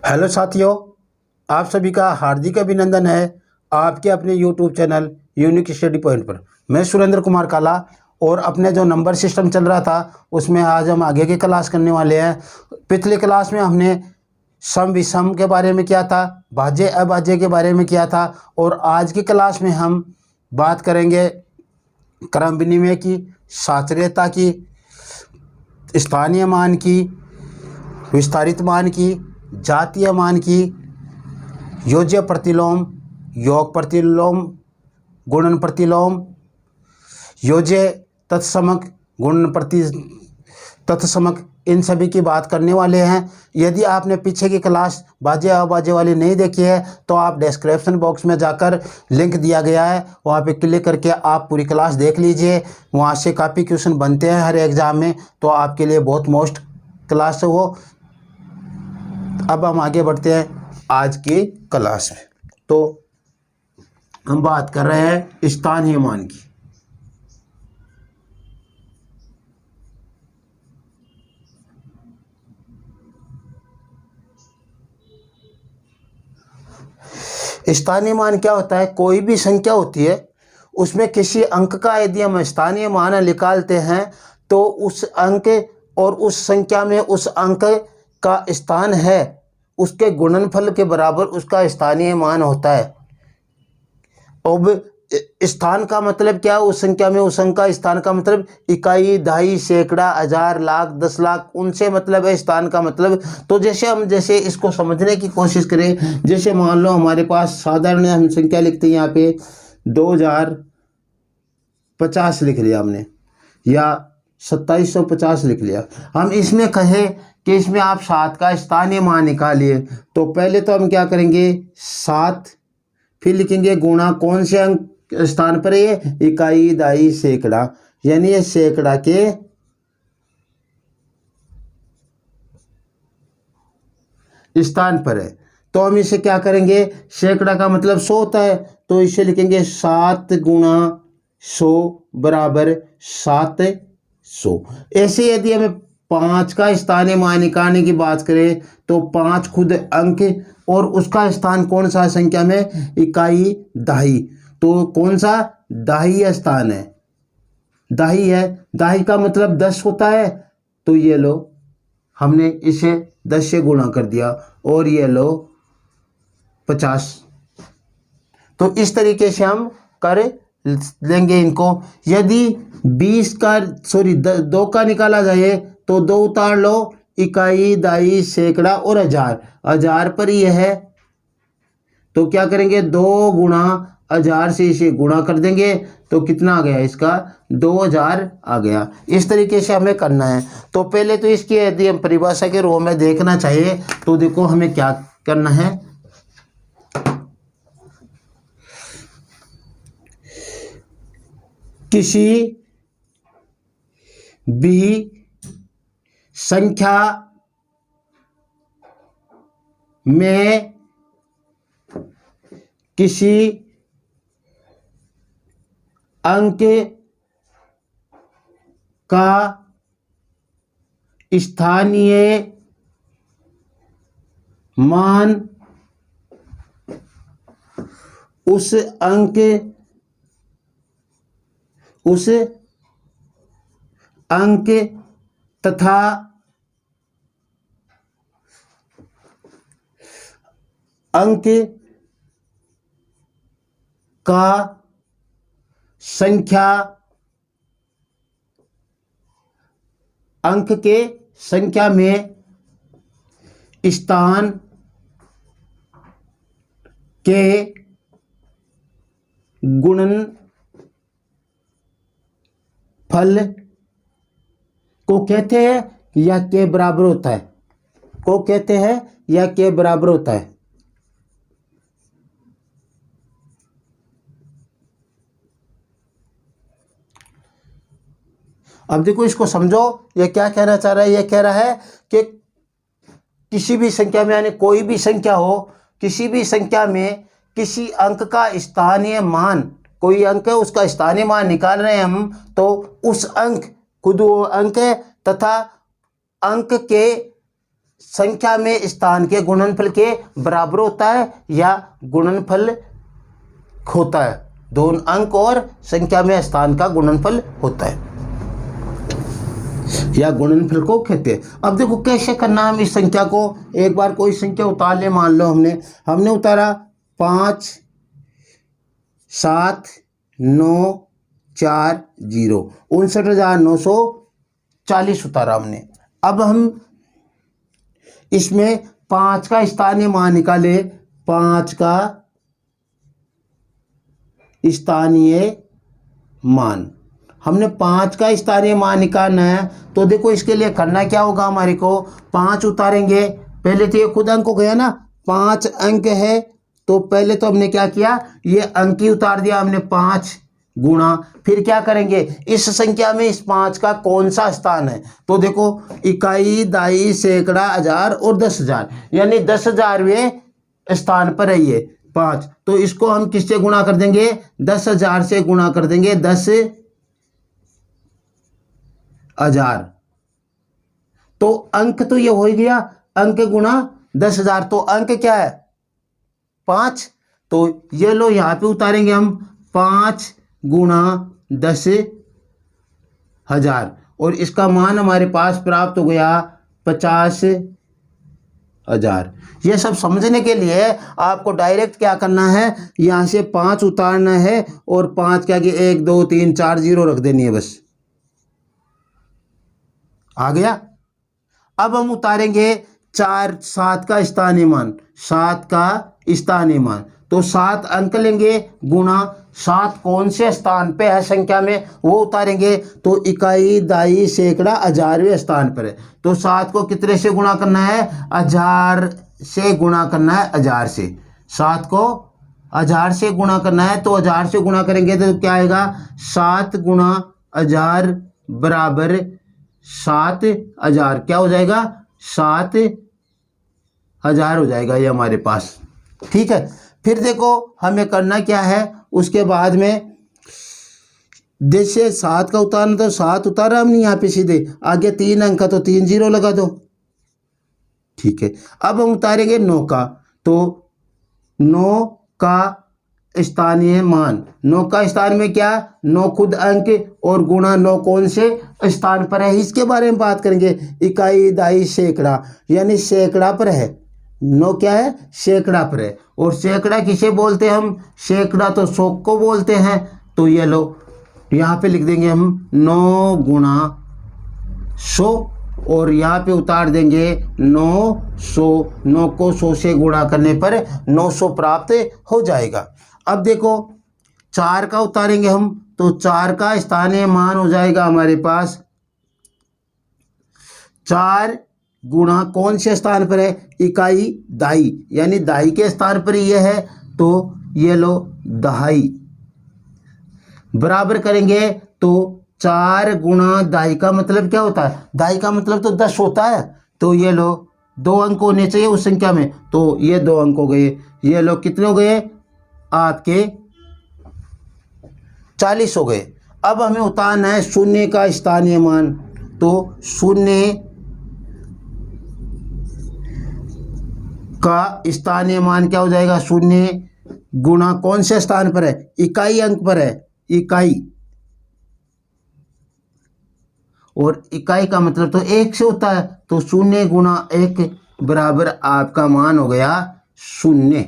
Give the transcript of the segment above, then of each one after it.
Hello साथियों, आप सभी का हार्दिक अभिनंदन है आपके अपने YouTube channel unique study point पर। मैं सुरेंद्र कुमार काला और अपने जो नंबर सिस्टम चल रहा था उसमें आज हम आगे की क्लास करने वाले हैं। पिछली क्लास में हमने सम विषम के बारे में किया था, भाज्य अभाज्य के बारे में किया था और आज की क्लास में हम बात करेंगे क्रम विनिमय की, साचर्यता की, स्थानीय मान की, विस्तारित मान की, जातीय मान की, योज्य प्रतिलोम, योग प्रतिलोम, गुणन प्रतिलोम, योज्य तत्समक, गुणन प्रति तत्समक, इन सभी की बात करने वाले हैं। यदि आपने पीछे की क्लास भाज्य अभाज्य वाली नहीं देखी है तो आप डिस्क्रिप्शन बॉक्स में जाकर लिंक दिया गया है, वहाँ पे क्लिक करके आप पूरी क्लास देख लीजिए। वहाँ से काफ़ी क्वेश्चन बनते हैं हर एग्ज़ाम में, तो आपके लिए बहुत मोस्ट क्लास है वो। अब हम आगे बढ़ते हैं आज की क्लास में। तो हम बात कर रहे हैं स्थानीय मान की। स्थानीय मान क्या होता है? कोई भी संख्या होती है उसमें किसी अंक का यदि हम स्थानीय मान निकालते हैं तो उस अंक और उस संख्या में उस अंक का स्थान है, उसके गुणनफल के बराबर उसका स्थानीय मान होता है। अब स्थान का मतलब क्या? उस संख्या में उस अंक का स्थान का मतलब इकाई, दहाई, सैकड़ा, हजार, लाख, 10 लाख, उनसे मतलब है स्थान का मतलब। तो जैसे इसको समझने की कोशिश करें, जैसे मान लो हमारे पास साधारण हम संख्या लिखते हैं, यहाँ पे 2050 लिख लिया हमने या 2750 लिख लिया। हम इसमें कहें कि इसमें आप 7 का स्थानीय मान निकालिए, तो पहले तो हम क्या करेंगे, 7 फिर लिखेंगे गुणा कौन से अंक स्थान पर है, इकाई, दहाई, सैकड़ा, यानी ये सैकड़ा के स्थान पर है। तो हम इसे क्या करेंगे, सैकड़ा का मतलब 100 होता है, तो इसे लिखेंगे 7 गुणा 100 बराबर 700। ऐसे यदि हमें 5 का स्थानीय मान निकालने की बात करें तो 5 खुद अंक और उसका स्थान कौन सा संख्या में, इकाई, दहाई, तो कौन सा, दहाई स्थान है, दहाई है। दहाई का मतलब 10 होता है, तो ये लो हमने इसे 10 से गुणा कर दिया और ये लो 50। तो इस तरीके से हम कर लेंगे इनको। यदि 2 का निकाला जाए तो 2 उतार लो, इकाई, दहाई, सैकड़ा और हजार, हजार पर यह है, तो क्या करेंगे, 2 गुणा 1000 से इसे गुणा कर देंगे तो कितना आ गया, इसका 2000 आ गया। इस तरीके से हमें करना है। तो पहले तो इसकी यदि हम परिभाषा के रूप में देखना चाहिए तो देखो हमें क्या करना है। किसी भी संख्या में किसी अंक का स्थानीय मान उस अंक तथा अंक का संख्या अंक के संख्या में स्थान के गुणनफल को कहते हैं या के बराबर होता है, को कहते हैं या के बराबर होता है। अब देखो इसको समझो, ये क्या कहना चाह रहा है, ये कह रहा है कि किसी भी संख्या में, यानी कोई भी संख्या हो, किसी भी संख्या में किसी अंक का स्थानीय मान, कोई अंक है उसका स्थानीय मान निकाल रहे हैं हम, तो उस अंक खुद वो अंक है तथा अंक के संख्या में स्थान के गुणनफल के बराबर होता है या गुणनफल होता है, दोनों अंक और संख्या में स्थान का गुणनफल होता है या गुणनफल को कहते हैं। अब देखो कैसे करना है हम इस संख्या को। एक बार कोई संख्या उतार ले, मान लो हमने उतारा 5 7 9 4 0, 59,940 उतारा हमने। अब हम इसमें 5 का स्थानीय मान निकाले, 5 का स्थानीय मान, हमने 5 का स्थानीय मान निकालना है। तो देखो इसके लिए करना क्या होगा, हमारे को 5 उतारेंगे। पहले तो ये खुद अंक हो गया ना, 5 अंक है, तो पहले तो हमने क्या किया, ये अंक ही उतार दिया हमने 5 गुणा, फिर क्या करेंगे, इस संख्या में इस 5 का कौन सा स्थान है। तो देखो इकाई, दाई, सैकड़ा, हजार और 10,000, यानी 10,000वें स्थान पर है ये 5। तो इसको हम किससे गुणा कर देंगे, 10,000 से गुणा कर देंगे, 10,000। तो अंक तो ये हो ही गया, अंक गुणा 10,000, तो अंक क्या है 5। तो ये लो यहाँ पे उतारेंगे हम 5 गुणा 10,000 और इसका मान हमारे पास प्राप्त हो गया 50,000। ये सब समझने के लिए आपको डायरेक्ट क्या करना है, यहाँ से 5 उतारना है और 5 के आगे 1 2 3 4 0 रख देनी है, बस आ गया। अब हम उतारेंगे 7 का स्थानीय मान, 7 का स्थानीय मान, तो 7 अंक लेंगे गुणा 7 कौन से स्थान पे है संख्या में वो उतारेंगे। तो इकाई, दाई, सैकड़ा, हजारवें स्थान पर है। तो 7 को कितने से गुणा करना है, 1000 से गुणा करना है, 1000 से। 7 को 1000 से गुणा करना है, तो 1000 से गुणा करेंगे तो क्या आएगा, 7 गुणा 1000 बराबर 7,000। क्या हो जाएगा, 7,000 हो जाएगा ये हमारे पास। ठीक है, फिर देखो हमें करना क्या है, उसके बाद में जैसे 7 का उतारना, तो 7 उतारा हमने यहाँ पे सीधे, आगे 3 अंक का तो 3 0 लगा दो। ठीक है, अब हम उतारेंगे 9 का, तो 9 का स्थानीय मान, 9 का स्थान में क्या, 9 खुद अंक और गुणा 9 कौन से स्थान पर है, इसके बारे में बात करेंगे। इकाई, दाई, सैकड़ा, यानी सैकड़ा पर है, 9 क्या है, सैकड़ा पर है। और सैकड़ा किसे बोलते हैं हम, सैकड़ा तो 100 को बोलते हैं। तो ये लो यहाँ पे लिख देंगे हम 9 गुणा 100 और यहाँ पे उतार देंगे 900। 9 को 100 से गुणा करने पर 900 प्राप्त हो जाएगा। अब देखो 4 का उतारेंगे हम, तो 4 का स्थानीय मान हो जाएगा हमारे पास 4 गुणा कौन से स्थान पर है, इकाई, दाई, यानी दाई के स्थान पर ये है। तो ये लो दहाई बराबर करेंगे, तो 4 गुणा दाई का मतलब क्या होता है, दाई का मतलब तो 10 होता है। तो ये लो 2 अंक होने चाहिए उस संख्या में, तो ये 2 अंक हो गए। ये लो कितने हो गए आपके 40 हो गए। अब हमें उतारना है शून्य का स्थानीय मान, तो शून्य का स्थानीय मान क्या हो जाएगा, शून्य गुणा कौन से स्थान पर है, इकाई अंक पर है, इकाई, और इकाई का मतलब तो 1 से होता है। तो 0 गुणा 1 बराबर आपका मान हो गया 0।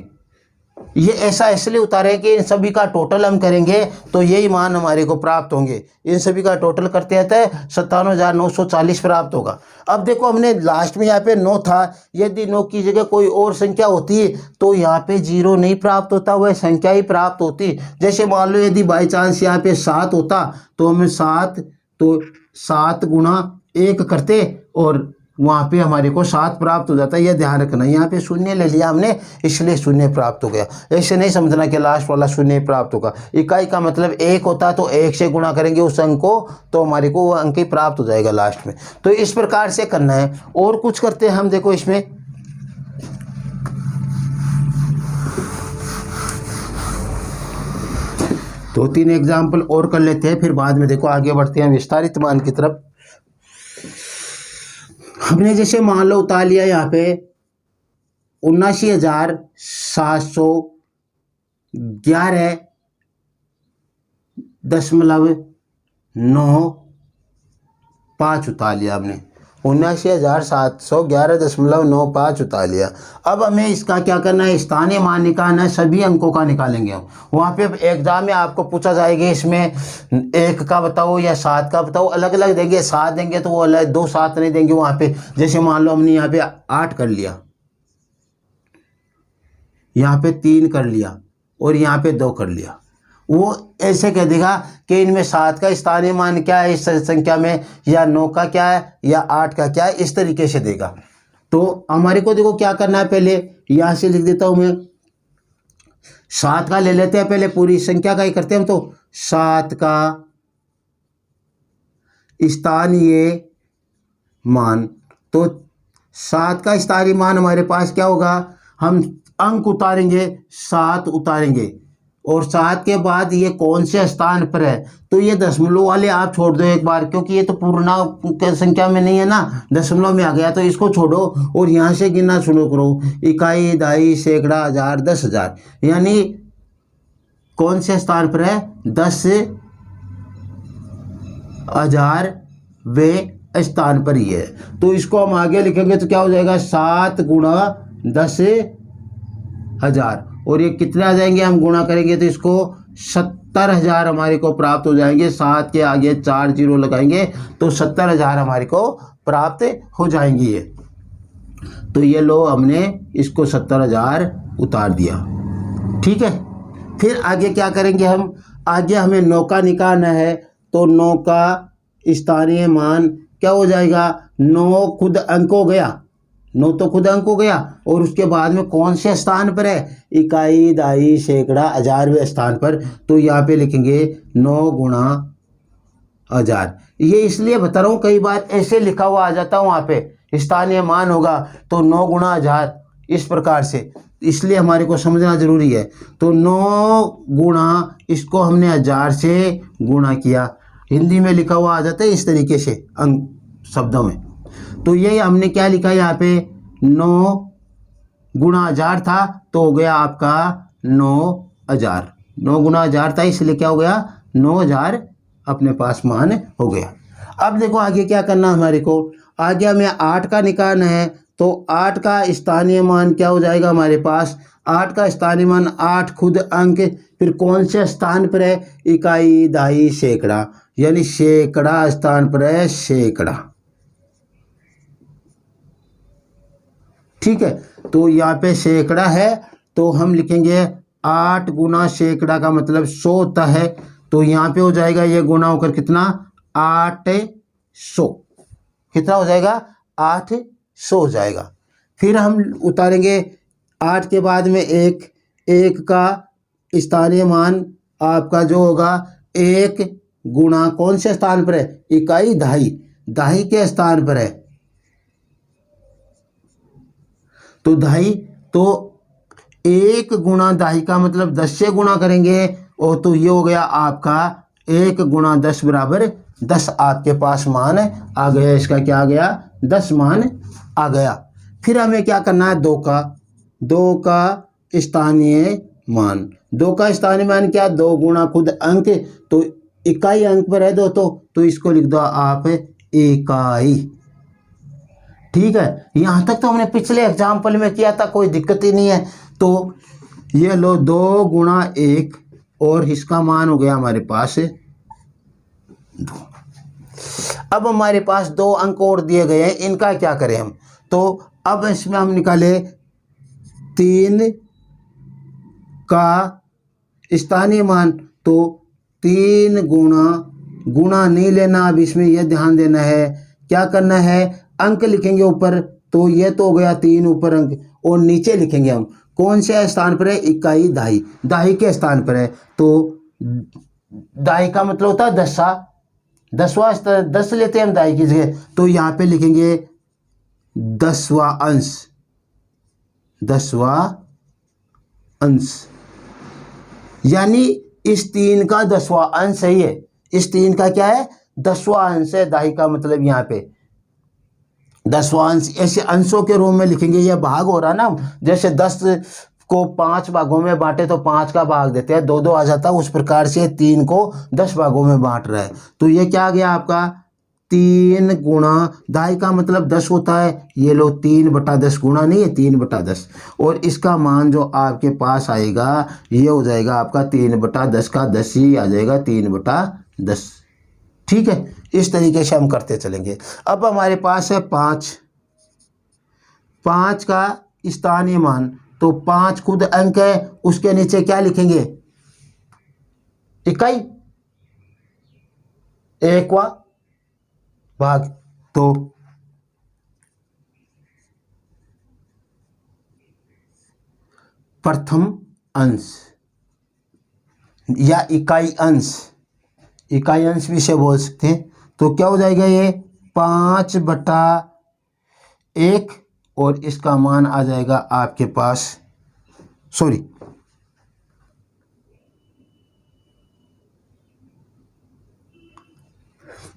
ये ऐसा इसलिए उतारे कि इन सभी का टोटल हम करेंगे तो यही मान हमारे को प्राप्त होंगे। इन सभी का टोटल करते रहते हैं 57,940 प्राप्त होगा। अब देखो हमने लास्ट में यहाँ पे 9 था, यदि 9 की जगह कोई और संख्या होती तो यहाँ पे 0 नहीं प्राप्त होता, वह संख्या ही प्राप्त होती। जैसे मान लो यदि बाई चांस यहाँ पे 7 होता तो हमें 7 गुणा 1 करते और वहाँ पे हमारे को 7 प्राप्त हो जाता है। यह ध्यान रखना, यहाँ पे 0 ले लिया हमने इसलिए 0 प्राप्त हो गया। ऐसे नहीं समझना कि लास्ट वाला 0 प्राप्त होगा। इकाई का मतलब 1 होता है तो 1 से गुणा करेंगे उस अंक को तो हमारे को वो अंक ही प्राप्त हो जाएगा लास्ट में। तो इस प्रकार से करना है। और कुछ करते हैं हम, देखो इसमें 2-3 एग्जाम्पल और कर लेते हैं, फिर बाद में देखो आगे बढ़ते हैं विस्तारित मान की तरफ। हमने जैसे मान लो उतार लिया यहाँ पे 79,905 उतार लिया हमने, 79,711.95 उतार लिया। अब हमें इसका क्या करना है, स्थानीय मान निकालना है, सभी अंकों का निकालेंगे हम। वहाँ पे एग्जाम में आपको पूछा जाएगा इसमें 1 का बताओ या 7 का बताओ, अलग अलग देंगे। 7 देंगे तो वो अलग, 2 7 नहीं देंगे वहाँ पे। जैसे मान लो हमने यहाँ पे 8 कर लिया, यहाँ पे 3 कर लिया और यहाँ पे 2 कर लिया, वो ऐसे कह देगा कि इनमें 7 का स्थानीय मान क्या है इस संख्या में, या 9 का क्या है, या 8 का क्या है, इस तरीके से देगा। तो हमारे को देखो क्या करना है, पहले यहाँ से लिख देता हूँ मैं, 7 का ले लेते हैं पहले, पूरी संख्या का ही करते हैं हम। तो 7 का स्थानीय मान, तो 7 का स्थानीय मान हमारे पास क्या होगा, हम अंक उतारेंगे, 7 उतारेंगे, और 7 के बाद ये कौन से स्थान पर है। तो ये दशमलव वाले आप छोड़ दो एक बार, क्योंकि ये तो पूर्ण संख्या में नहीं है ना, दशमलव में आ गया, तो इसको छोड़ो और यहाँ से गिनना शुरू करो, इकाई, दहाई, सैकड़ा, हजार, 10,000, यानी कौन से स्थान पर है, 10,000 वे स्थान पर ही है। तो इसको हम आगे लिखेंगे तो क्या हो जाएगा, 7 गुणा 10,000, और ये कितने आ जाएंगे, हम गुणा करेंगे तो इसको 70,000 हमारे को प्राप्त हो जाएंगे। 7 के आगे 4 जीरो लगाएंगे तो 70,000 हमारे को प्राप्त हो जाएंगी ये। तो ये लो हमने इसको 70,000 उतार दिया, ठीक है। फिर आगे क्या करेंगे हम, आगे हमें 9 का निकालना है। तो 9 का स्थानीय मान क्या हो जाएगा, 9 खुद अंक हो गया, 9 तो खुद अंक हो गया, और उसके बाद में कौन से स्थान पर है, इकाई, दहाई, सैकड़ा, हजारवें स्थान पर। तो यहाँ पे लिखेंगे 9 गुणा 1000। ये इसलिए बता रहा हूँ, कई बार ऐसे लिखा हुआ आ जाता है, वहाँ पे स्थानीय मान होगा तो 9 गुणा 1000 इस प्रकार से, इसलिए हमारे को समझना जरूरी है। तो 9 गुणा, इसको हमने 1000 से गुणा किया, हिंदी में लिखा हुआ आ जाता है इस तरीके से अंक शब्दों में। तो ये हमने क्या लिखा यहाँ पे, 9 गुणा 1000 था तो हो गया आपका 9,000, 9 गुणा 1000 था इसलिए क्या हो गया, 9,000 अपने पास मान हो गया। अब देखो आगे क्या करना हमारे को, आगे हमें 8 का निकालना है। तो 8 का स्थानीय मान क्या हो जाएगा हमारे पास, 8 का स्थानीय मान 8 खुद अंक, फिर कौन से स्थान पर है, इकाई, दहाई, सैकड़ा, यानी सैकड़ा स्थान पर है, सैकड़ा, ठीक है। तो यहाँ पे सैकड़ा है तो हम लिखेंगे 8 गुना सैकड़ा का मतलब 100 होता है। तो यहाँ पे हो जाएगा ये गुना होकर कितना, 800, कितना हो जाएगा, 800 हो जाएगा। फिर हम उतारेंगे 8 के बाद में 1 का स्थानीय मान आपका जो होगा 1 गुणा कौन से स्थान पर है, इकाई, दहाई, दहाई के स्थान पर है। तो दहाई, तो 1 गुणा दहाई का मतलब 10 से गुणा करेंगे, और तो ये हो गया आपका 1 गुणा 10 बराबर 10 आपके पास मान आ गया। इसका क्या आ गया, 10 मान आ गया। फिर हमें क्या करना है, 2 का स्थानीय मान, 2 का स्थानीय मान क्या, 2 गुणा खुद अंक, तो इकाई अंक पर है 2, तो इसको लिख दो आप इकाई, ठीक है। यहाँ तक तो हमने पिछले एग्जाम्पल में किया था, कोई दिक्कत ही नहीं है। तो ये लो 2 गुणा 1, और इसका मान हो गया हमारे पास 2। अब हमारे पास 2 अंक और दिए गए हैं, इनका क्या करें हम। तो अब इसमें हम निकाले 3 का स्थानीय मान, तो 3 गुणा नहीं लेना, अब इसमें यह ध्यान देना है, क्या करना है, अंक लिखेंगे ऊपर, तो ये तो हो गया 3 ऊपर अंक, और नीचे लिखेंगे हम कौन से स्थान पर है, इकाई, दहाई, दहाई के स्थान पर है। तो दहाई का मतलब होता है 10वां 10 लेते हैं हम दहाई की जगह, तो यहाँ पे लिखेंगे 10वां अंश, 10वां अंश, यानी इस 3 का 10वां अंश है ये, इस 3 का क्या है, 10वां अंश है दहाई का मतलब यहाँ पे। 10वां अंश ऐसे अंशों के रूप में लिखेंगे। ये भाग हो रहा ना, जैसे 10 को 5 भागों में बांटे तो 5 का भाग देते हैं, 2 2 आ जाता है, उस प्रकार से 3 को 10 भागों में बांट रहा है। तो ये क्या आ गया आपका 3 गुणा दाई का मतलब 10 होता है, ये लो 3/10 गुणा नहीं है 3/10, और इसका मान जो आपके पास आएगा ये हो जाएगा आपका 3/10 का 10 ही आ जाएगा 3/10। ठीक है, इस तरीके से हम करते चलेंगे। अब हमारे पास है 5 का स्थानीय मान, तो 5 खुद अंक है, उसके नीचे क्या लिखेंगे इकाई, एकवा भाग, तो प्रथम अंश या इकाई अंश भी से बोल सकते हैं। तो क्या हो जाएगा ये 5/1 और इसका मान आ जाएगा आपके पास, सॉरी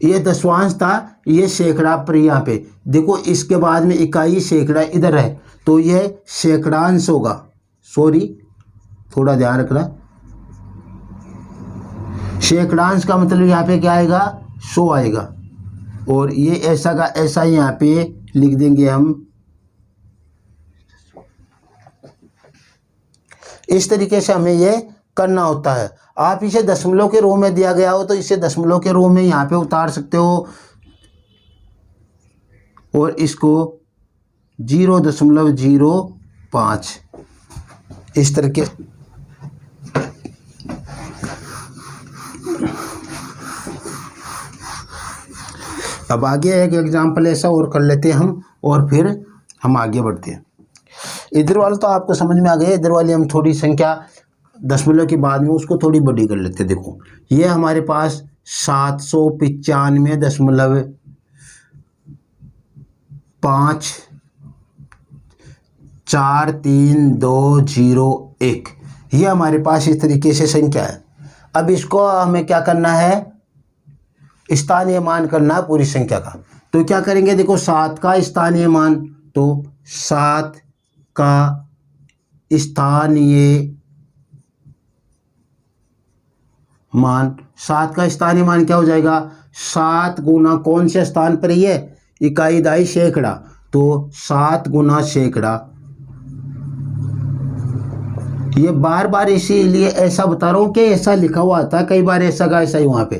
ये दशवांश था, ये सैकड़ा पर यहाँ पे देखो, इसके बाद में इकाई सैकड़ा इधर है, तो ये सैकड़ांश होगा, सॉरी थोड़ा ध्यान रखना, सैकड़ांश का मतलब यहाँ पे क्या आएगा 100 आएगा, और ये ऐसा का ऐसा ही यहाँ पे लिख देंगे हम। इस तरीके से हमें ये करना होता है। आप इसे दशमलव के रूप में दिया गया हो तो इसे दशमलव के रूप में यहाँ पे उतार सकते हो, और इसको 0.05 इस तरीके। अब आगे एक एग्जाम्पल ऐसा और कर लेते हैं हम, और फिर हम आगे बढ़ते हैं। इधर वाला तो आपको समझ में आ गया, इधर वाली हम थोड़ी संख्या दशमलव के बाद में उसको थोड़ी बड़ी कर लेते हैं। देखो ये हमारे पास 795.5432001 ये हमारे पास इस तरीके से संख्या है। अब इसको हमें क्या करना है, स्थानीय मान करना है पूरी संख्या का। तो क्या करेंगे, देखो 7 का स्थानीय मान, तो 7 का स्थानीय मान, 7 का स्थानीय मान क्या हो जाएगा 7 गुना कौन से स्थान पर ही है इकाई दाई सैकड़ा, तो 7 गुना सैकड़ा। ये बार बार इसीलिए ऐसा बता रहा हूँ कि ऐसा लिखा हुआ था, कई बार ऐसा का ऐसा ही वहाँ पे।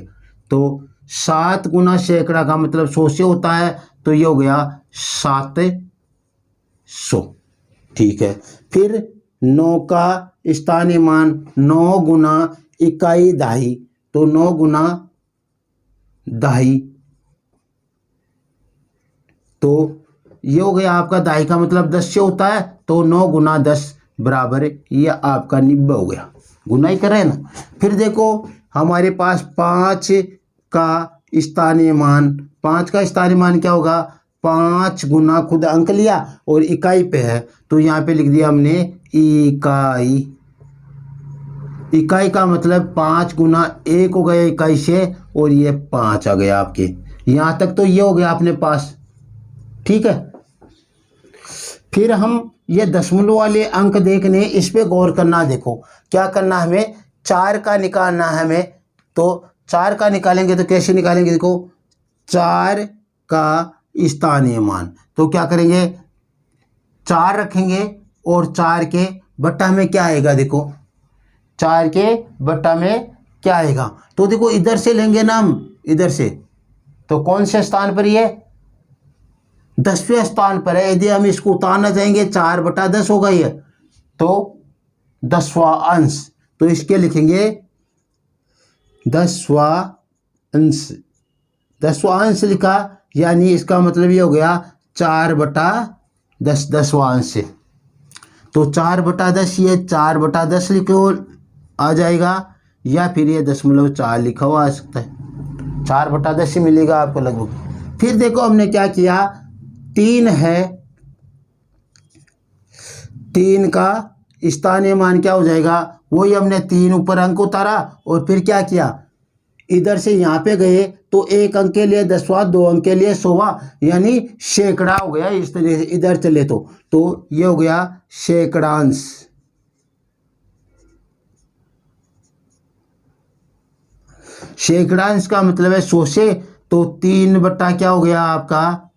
तो 7 गुना सैकड़ा का मतलब 100 से होता है, तो ये हो गया 700। ठीक है, फिर 9 का स्थानीय मान 9 गुना इकाई दाही, तो 9 गुना दाही, तो ये हो गया आपका दाही का मतलब 10 से होता है, तो 9 गुना 10 बराबर ये आपका 90 हो गया, गुना ही करें ना। फिर देखो हमारे पास 5 का स्थानीय मान, 5 का स्थानीय मान क्या होगा 5 गुना खुद अंक लिया और इकाई पे है, तो यहाँ पे लिख दिया हमने इकाई। इकाई का मतलब 5 गुना 1 हो गया इकाई से, और ये 5 आ गया आपके, यहाँ तक तो ये हो गया अपने पास। ठीक है, फिर हम ये दशमलव वाले अंक देखने, इस पे गौर करना। देखो क्या करना हमें, 4 का निकालना है हमें, तो 4 का निकालेंगे तो कैसे निकालेंगे, देखो 4 का स्थानीय मान, तो क्या करेंगे 4 रखेंगे और 4 के बट्टा में क्या आएगा, देखो 4 के बट्टा में क्या आएगा, तो देखो इधर से लेंगे ना हम, इधर से, तो कौन से स्थान पर ये 10वें स्थान पर है। यदि हम इसको उतारना चाहेंगे 4/10 होगा ये, तो 10वां अंश, तो इसके लिखेंगे 10वां अंश। 10वां अंश लिखा, यानी इसका मतलब ये हो गया 4/10, 10वां अंश से, तो 4/10 ये 4/10 लिखो आ जाएगा, या फिर ये 0.4 लिखा हुआ आ सकता है, 4/10 ही मिलेगा आपको लगभग। फिर देखो हमने क्या किया, 3 है, 3 का स्थानीय मान क्या हो जाएगा, वही हमने 3 ऊपर अंक उतारा और फिर क्या किया इधर से यहाँ पे गए तो एक अंक के लिए 10वां, 2 अंक के लिए 100वां, यानी सैकड़ा हो गया। इस तरह से इधर चले तो ये हो गया सैकड़ांश। सैकड़ांश का मतलब है 100 से, तो 3 बट्टा क्या हो गया आपका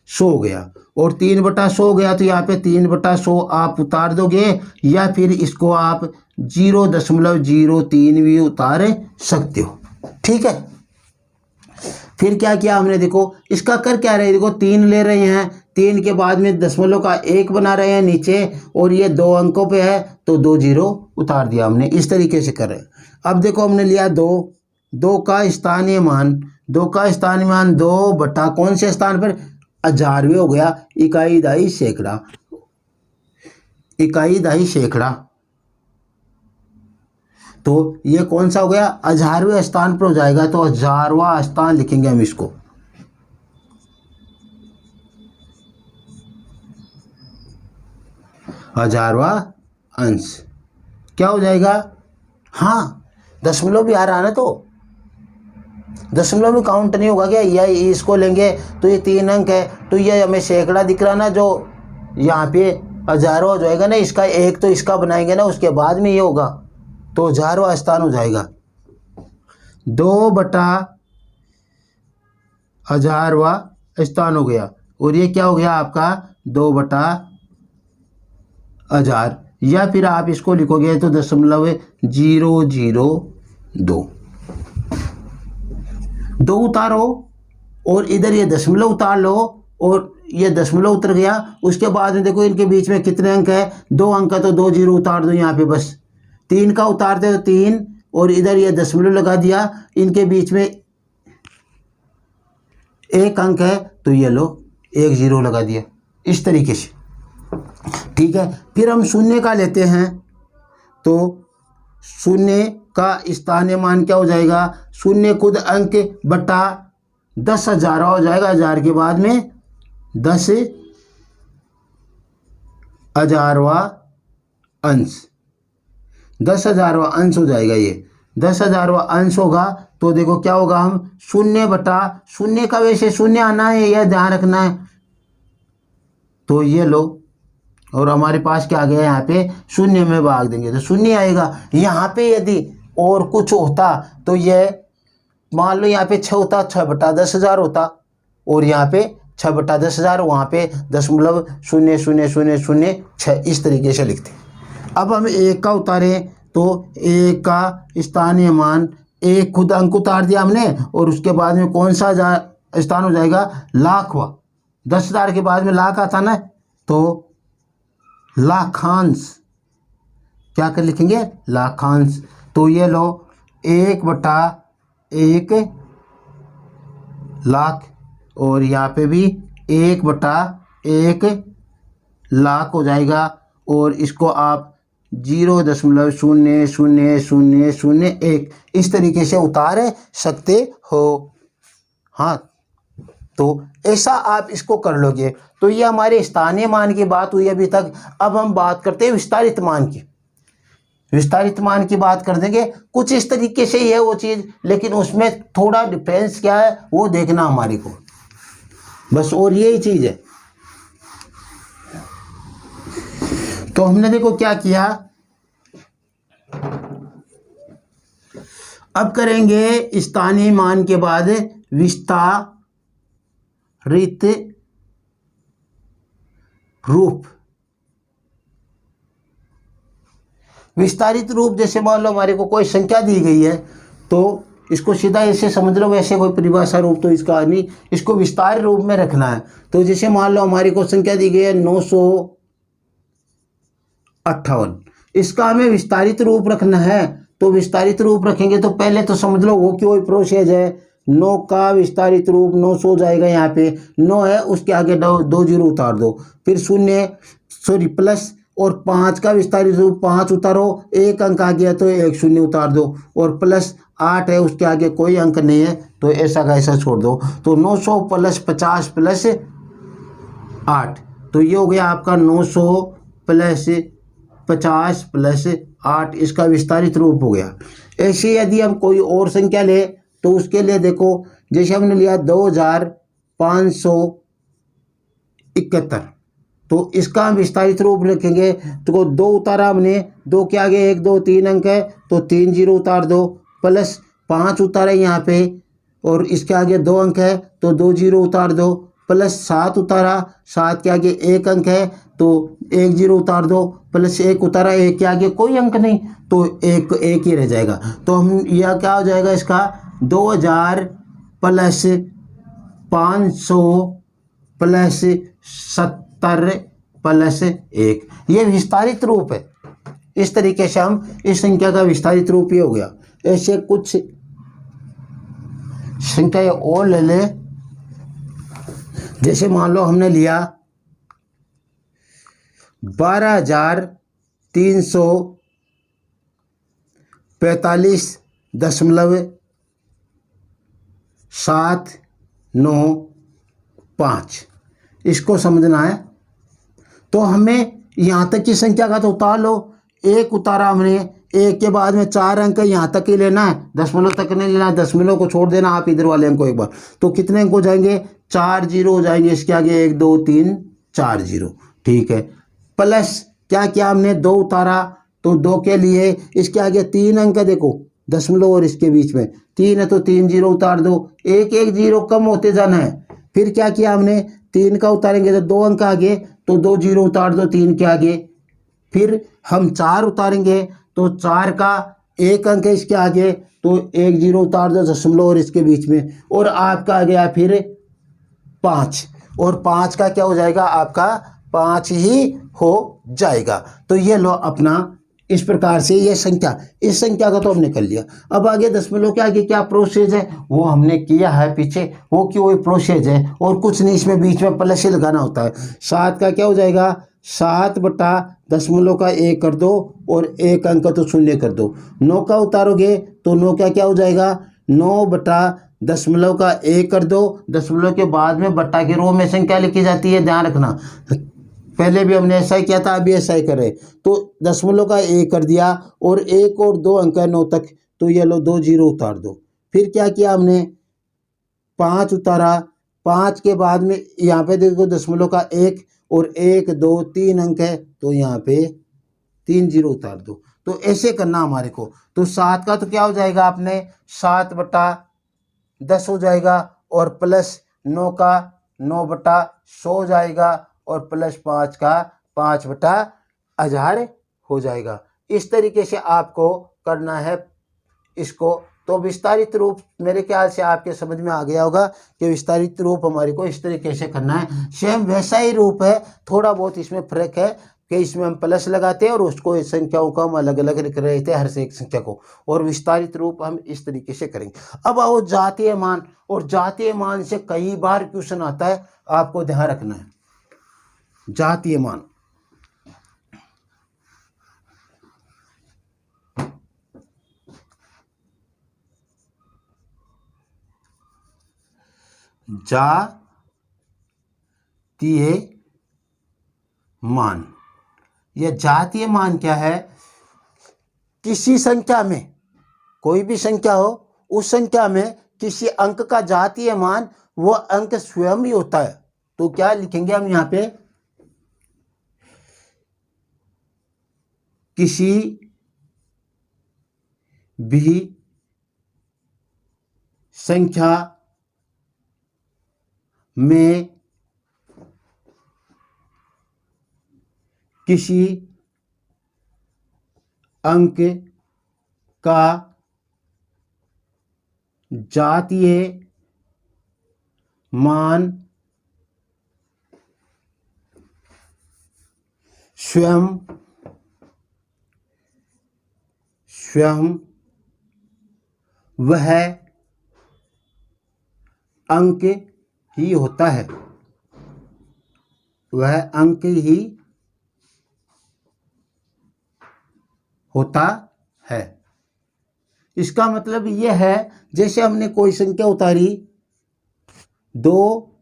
100 हो गया, और 3 बट्टा 100 हो गया तो यहाँ पे 3 बट्टा 100 आप उतार दोगे, या फिर इसको आप 0.03 भी उतार सकते हो। ठीक है, फिर क्या किया हमने, देखो इसका कर क्या रहे, देखो 3 ले रहे हैं, 3 के बाद में दशमलव का 1 बना रहे हैं नीचे, और ये 2 अंकों पे है तो 2 जीरो उतार दिया हमने। इस तरीके से कर रहे हैं। अब देखो हमने लिया 2 का स्थानीय मान, 2 का स्थानीय मान 2 बटा कौन से स्थान पर, 1000वें हो गया, इकाई दहाई सैकड़ा, इकाई दहाई सैकड़ा। तो ये कौन सा हो गया, 1000वें स्थान पर हो जाएगा, तो 1000वां स्थान लिखेंगे हम इसको। हजारवां अंश क्या हो जाएगा, हाँ दशमलव भी आ रहा है ना, तो दशमलव में काउंट नहीं होगा क्या, या इसको लेंगे तो ये 3 अंक है, तो ये हमें सैकड़ा दिख रहा ना, जो यहाँ पे 1000वां हो जाएगा ना, इसका एक तो इसका बनाएंगे ना, उसके बाद में ये होगा, तो 1000वां स्थान हो जाएगा। 2 बटा 1000वां स्थान हो गया, और ये क्या हो गया आपका 2 बटा 1000, या फिर आप इसको लिखोगे तो 0.002 2 उतारो, और इधर ये दशमलव उतार लो, और ये दशमलव उतर गया। उसके बाद में देखो इनके बीच में कितने अंक है, 2 अंक है, तो 2 जीरो उतार दो यहाँ पे, बस 3 का उतारते तो 3, और इधर ये दशमलव लगा दिया, इनके बीच में 1 अंक है, तो ये लो 1 जीरो लगा दिया, इस तरीके से। ठीक है, फिर हम शून्य का लेते हैं, तो शून्य का स्थानीय मान क्या हो जाएगा, शून्य खुद अंक बटा 10,000 हो जाएगा, 1000 के बाद में 10,000वां अंश, 10,000वां अंश हो जाएगा। ये 10,000वां अंश होगा, तो देखो क्या होगा, हम 0 बटा शून्य का वैसे शून्य आना है, यह ध्यान रखना है, तो ये लो, और हमारे पास क्या आ गया, यहाँ पे शून्य में भाग देंगे तो शून्य आएगा। यहाँ पे यदि और कुछ होता तो ये मान लो यहाँ पे 6 होता, 6 बटा 10,000 होता, और यहाँ पे 6 बटा 10,000, वहाँ पे 0.000006 इस तरीके से लिखते। अब हम 1 का उतारें, तो 1 का स्थानीय मान, 1 खुद अंक उतार दिया हमने, और उसके बाद में कौन सा स्थान हो जाएगा, लाखवां। 10,000 के बाद में लाख आता ना, तो लाखांश, क्या कर लिखेंगे, लाखांश। तो ये लो 1 बटा 1 लाख, और यहाँ पे भी 1 बटा 1 लाख हो जाएगा, और इसको आप 0.000001 इस तरीके से उतार सकते हो। हाँ, तो ऐसा आप इसको कर लोगे। तो ये हमारे स्थानीय मान की बात हुई अभी तक। अब हम बात करते हैं विस्तारित मान की। विस्तारित मान की बात कर देंगे, कुछ इस तरीके से ही है वो चीज़, लेकिन उसमें थोड़ा डिफरेंस क्या है वो देखना हमारे को, बस, और यही चीज़ है। तो हमने देखो क्या किया, अब करेंगे स्थानीय मान के बाद विस्तारित रूप। विस्तारित रूप जैसे मान लो हमारे को कोई संख्या दी गई है, तो इसको सीधा ऐसे समझ लो, वैसे कोई परिभाषा रूप तो इसका नहीं, इसको विस्तार रूप में रखना है। तो जैसे मान लो हमारी को संख्या दी गई है 958, इसका हमें विस्तारित रूप रखना है। तो विस्तारित रूप रखेंगे तो पहले तो समझ लो वो क्यों प्रोसेस है, 9 का विस्तारित रूप 900 हो जाएगा, यहाँ पे 9 है, उसके आगे 2 जीरो उतार दो, फिर प्लस, और 5 का विस्तारित रूप 5 उतारो, 1 अंक आ गया तो 1 शून्य उतार दो, और प्लस 8 है, उसके आगे कोई अंक नहीं है तो ऐसा का ऐसा छोड़ दो। तो 900 प्लस 50 प्लस 8, तो ये हो गया आपका 900 प्लस 50 प्लस 8, इसका विस्तारित रूप हो गया। ऐसे यदि हम कोई और संख्या ले तो उसके लिए देखो, जैसे हमने लिया 2571, तो इसका हम विस्तारित रूप लिखेंगे। तो 2 उतारा हमने, 2 के आगे 1 2 3 अंक है तो 3 जीरो उतार दो, प्लस 5 उतारे यहाँ पे और इसके आगे 2 अंक है तो 2 जीरो उतार दो, प्लस 7 उतारा, 7 के आगे 1 अंक है तो 1 जीरो उतार दो, प्लस 1 उतारा, 1 के आगे कोई अंक नहीं तो 1 1 ही रह जाएगा। तो हम यह क्या हो जाएगा इसका 2000 प्लस 500 प्लस 70 प्लस 1, ये विस्तारित रूप है। इस तरीके से हम इस संख्या का विस्तारित रूप ये हो गया। ऐसे कुछ संख्या और ले ले, जैसे मान लो हमने लिया 12,345.795, इसको समझना है। तो हमें यहाँ तक की संख्या का तो उतार लो, 1 उतारा हमने, 1 के बाद में 4 अंक यहाँ तक ही लेना है, दशमलव तक नहीं लेना है, दशमलव को छोड़ देना आप इधर वाले अंक को एक बार। तो कितने अंक हो जाएंगे, 4 जीरो हो जाएंगे, इसके आगे 1 2 3 4 जीरो, ठीक है। प्लस क्या किया हमने, 2 उतारा तो 2 के लिए इसके आगे 3 अंक है, देखो दशमलव और इसके बीच में 3 है तो 3 जीरो उतार दो, 1 1 जीरो कम होते जाना है। फिर क्या किया हमने, 3 का उतारेंगे तो 2 अंक आगे तो 2 जीरो उतार दो 3 के आगे। फिर हम 4 उतारेंगे तो 4 का 1 अंक है इसके आगे तो 1 जीरो उतार दो दशमलव और इसके बीच में, और आपका आ गया फिर 5, और 5 का क्या हो जाएगा आपका 5 ही हो जाएगा। तो ये लो अपना इस प्रकार से ये संख्या, इस संख्या का तो हमने कर लिया। अब आगे दशमलव के आगे क्या प्रोसेस है वो हमने किया है पीछे, वो क्यों वही प्रोसेस है और कुछ नहीं, इसमें बीच में प्लस ही लगाना होता है। 7 का क्या हो जाएगा, 7 बटा दशमलव का 1 कर दो और 1 अंक तो शून्य कर दो। 9 का उतारोगे तो 9 का क्या हो जाएगा, 9 बटा दशमलव का 1 कर दो, दशमलव के बाद में बट्टा के रो में संख्या लिखी जाती है, ध्यान रखना। पहले भी हमने ऐसा ही किया था, अभी ऐसा ही करें। तो दशमलव का 1 कर दिया और 1 और 2 अंक है 9 तक, तो ये लो 2 जीरो उतार दो। फिर क्या किया हमने, 5 उतारा, 5 के बाद में यहाँ पे देखो दशमलव का 1 और 1 2 3 अंक है तो यहाँ पे 3 जीरो उतार दो। तो ऐसे करना हमारे को। तो 7 का तो क्या हो जाएगा आपने 7 बटा 10 हो जाएगा, और प्लस 9 का 9 बटा 100 हो जाएगा, और प्लस 5 का 5 बटा 1000 हो जाएगा। इस तरीके से आपको करना है इसको। तो विस्तारित रूप मेरे ख्याल से आपके समझ में आ गया होगा कि विस्तारित रूप हमारे को इस तरीके से करना है। सेम वैसा ही रूप है, थोड़ा बहुत इसमें फर्क है कि इसमें हम प्लस लगाते हैं और उसको संख्याओं को हम अलग अलग लिख रहे थे हर से एक संख्या को, और विस्तारित रूप हम इस तरीके से करेंगे। अब आओ जातीय मान, और जातीय मान से कई बार क्वेश्चन आता है, आपको ध्यान रखना है। जातीय मान, जातीय मान, यह जातीय मान क्या है, किसी संख्या में, कोई भी संख्या हो उस संख्या में किसी अंक का जातीय मान वो अंक स्वयं ही होता है। तो क्या लिखेंगे हम यहाँ पे, किसी भी संख्या में किसी अंक का जातीय मान स्वयं वह अंक ही होता है, वह अंक ही होता है। इसका मतलब यह है, जैसे हमने कोई संख्या उतारी 2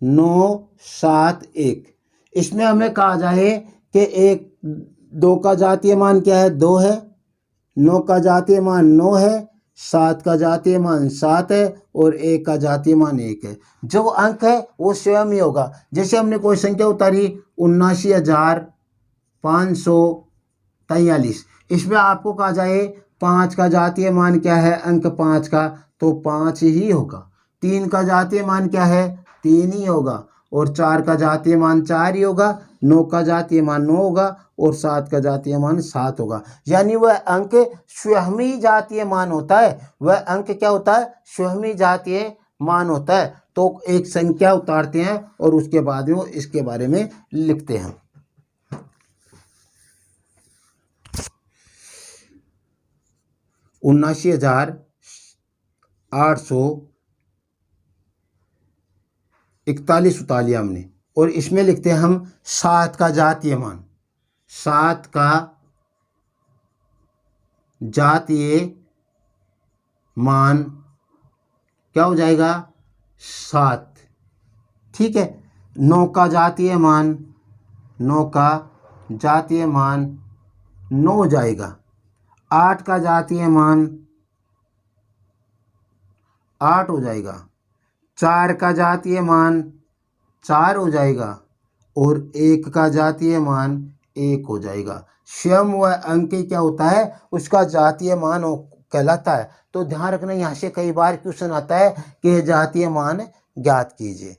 9 7 1, इसमें हमें कहा जाए कि एक 2 का जातीय मान क्या है, 2 है, 9 का जातीय मान 9 है, 7 का जातीय मान 7 है और 1 का जातीय मान 1 है। जो अंक है वो स्वयं ही होगा। जैसे हमने कोई संख्या उतारी 79,543, इसमें आपको कहा जाए 5 का जातीय मान क्या है, अंक 5 का, तो 5 ही होगा। 3 का जातीय मान क्या है, 3 ही होगा। और 4 का जातीय मान 4 ही होगा, 9 का जातीय मान 9 होगा और 7 का जातीय मान 7 होगा। यानी वह अंक स्वयं ही जातीय मान होता है। वह अंक क्या होता है, स्वयं ही जातीय मान होता है। तो एक संख्या उतारते हैं और उसके बाद में इसके बारे में लिखते हैं। 79,841 उतार लिया हमने और इसमें लिखते हैं हम 7 का जातीय मान। 7 का जातीय मान क्या हो जाएगा, 7, ठीक है। 9 का जातीय मान, 9 का जातीय मान 9 हो जाएगा। 8 का जातीय मान 8 हो जाएगा। 4 का जातीय मान 4 हो जाएगा और 1 का जातीय मान 1 हो जाएगा। स्वयं वह अंक क्या होता है, उसका जातीय मान कहलाता है। तो ध्यान रखना, यहाँ से कई बार क्वेश्चन आता है कि जातीय मान ज्ञात कीजिए।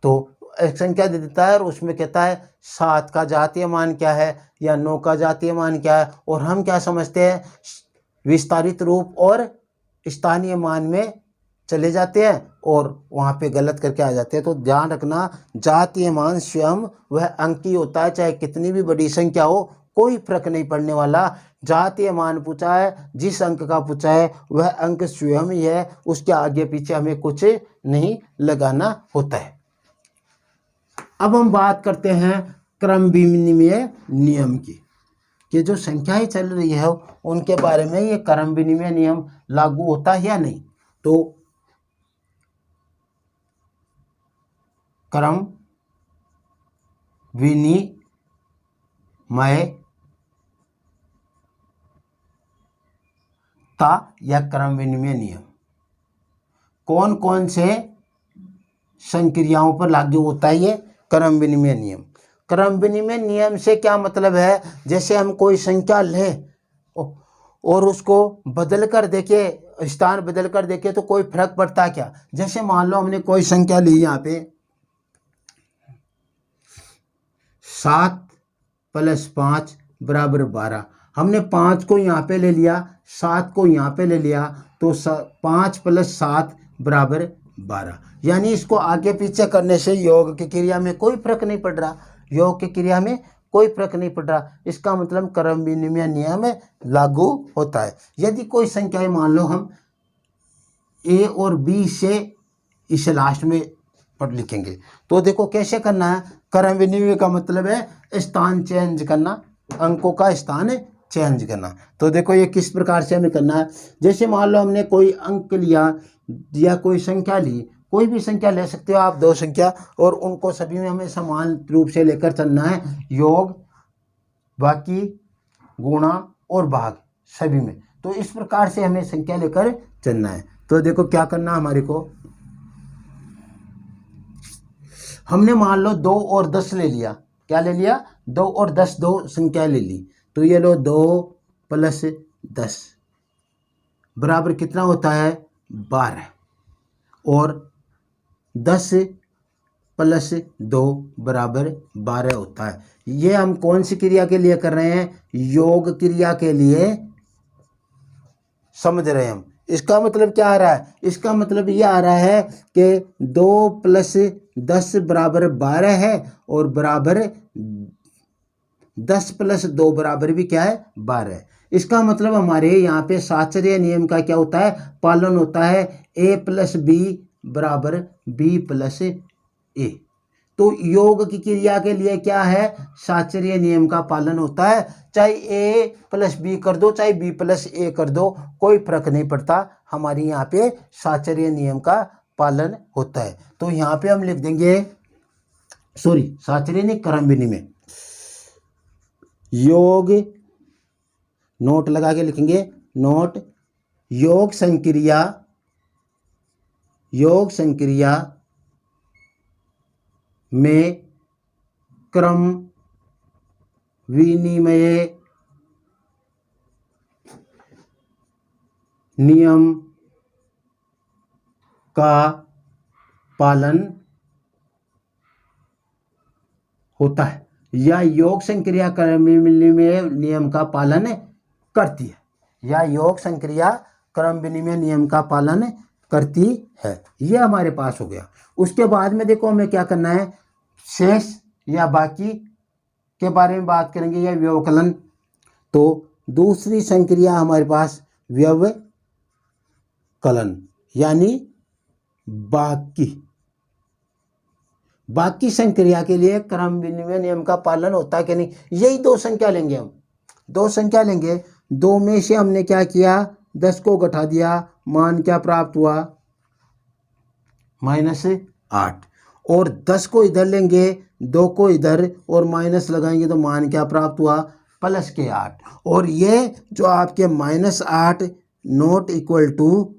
तो एक संख्या दे देता है और उसमें कहता है 7 का जातीय मान क्या है या 9 का जातीय मान क्या है, और हम क्या समझते हैं, विस्तारित रूप और स्थानीय मान में चले जाते हैं और वहाँ पे गलत करके आ जाते हैं। तो ध्यान रखना, जातीय मान स्वयं वह अंक ही होता है, चाहे कितनी भी बड़ी संख्या हो, कोई फर्क नहीं पड़ने वाला। जातीय मान पूछा है, जिस अंक का पूछा है वह अंक स्वयं ही है, उसके आगे पीछे हमें कुछ नहीं लगाना होता है। अब हम बात करते हैं क्रम विनिमय नियम की, कि जो संख्याएं चल रही है उनके बारे में ये क्रम विनिमय नियम लागू होता है या नहीं। तो क्रम विनिमय या क्रम विनिमय नियम कौन कौन से संक्रियाओं पर लागू होता है ये क्रम विनिमय नियम। क्रम विनिमय नियम से क्या मतलब है, जैसे हम कोई संख्या लें और उसको बदल कर देखे, स्थान बदल कर देखे तो कोई फर्क पड़ता क्या। जैसे मान लो हमने कोई संख्या ली यहाँ पे 7 + 5 = 12, हमने 5 को यहाँ पे ले लिया, 7 को यहाँ पे ले लिया, तो 5 + 7 = 12। यानी इसको आगे पीछे करने से योग की क्रिया में कोई फर्क नहीं पड़ रहा, योग की क्रिया में कोई फर्क नहीं पड़ रहा। इसका मतलब क्रम विनिमय नियम लागू होता है। यदि कोई संख्याएं मान लो हम ए और बी से इसे लास्ट में पढ़ लिखेंगे, तो देखो कैसे करना है। क्रम विनिमय का मतलब है स्थान चेंज करना, अंकों का स्थान चेंज करना। तो देखो ये किस प्रकार से हमें करना है। जैसे मान लो हमने कोई अंक लिया या कोई संख्या ली, कोई भी संख्या ले सकते हो आप, 2 संख्या, और उनको सभी में हमें समान रूप से लेकर चलना है, योग, बाकी, गुणा और भाग सभी में। तो इस प्रकार से हमें संख्या लेकर चलना है। तो देखो क्या करना हमारे को, हमने मान लो 2 और 10 ले लिया। क्या ले लिया, 2 और 10, 2 संख्या ले ली। तो ये लो 2 + 10 बराबर कितना होता है, 12, और 10 + 2 = 12 होता है। ये हम कौन सी क्रिया के लिए कर रहे हैं, योग क्रिया के लिए समझ रहे हैं हम। इसका मतलब क्या आ रहा है, इसका मतलब ये आ रहा है कि 2 + 10 = 12 है और बराबर 10 + 2 बराबर भी क्या है, 12 है। इसका मतलब हमारे यहाँ पे साचर्य नियम का क्या होता है, पालन होता है, a + b = b + a। तो योग की क्रिया के लिए क्या है, साचर्य नियम का पालन होता है। चाहे a + b कर दो, चाहे b + a कर दो, कोई फर्क नहीं पड़ता, हमारी यहाँ पे साचर्य नियम का पालन होता है। तो यहाँ पे हम लिख देंगे, सॉरी साचर्य नहीं, क्रम विनिमय, योग, नोट लगा के लिखेंगे, नोट, योग संक्रिया में क्रम विनिमय नियम का पालन होता है, या योग संक्रिया क्रम विनिमय नियम का पालन करती है, या योग संक्रिया क्रम विनिमय नियम का पालन करती है। ये हमारे पास हो गया। उसके बाद में देखो हमें क्या करना है, शेष या बाकी के बारे में बात करेंगे, या व्यवकलन। तो दूसरी संक्रिया हमारे पास व्यवकलन, यानी बाकी संक्रिया के लिए क्रम विनिमय नियम का पालन होता है कि नहीं। यही दो संख्या लेंगे, हम दो संख्या लेंगे, दो में से हमने क्या किया, 10 को घटा दिया, मान क्या प्राप्त हुआ, -8, और 10 को इधर लेंगे, 2 को इधर और माइनस लगाएंगे तो मान क्या प्राप्त हुआ, +8। और ये जो आपके -8 नॉट इक्वल टू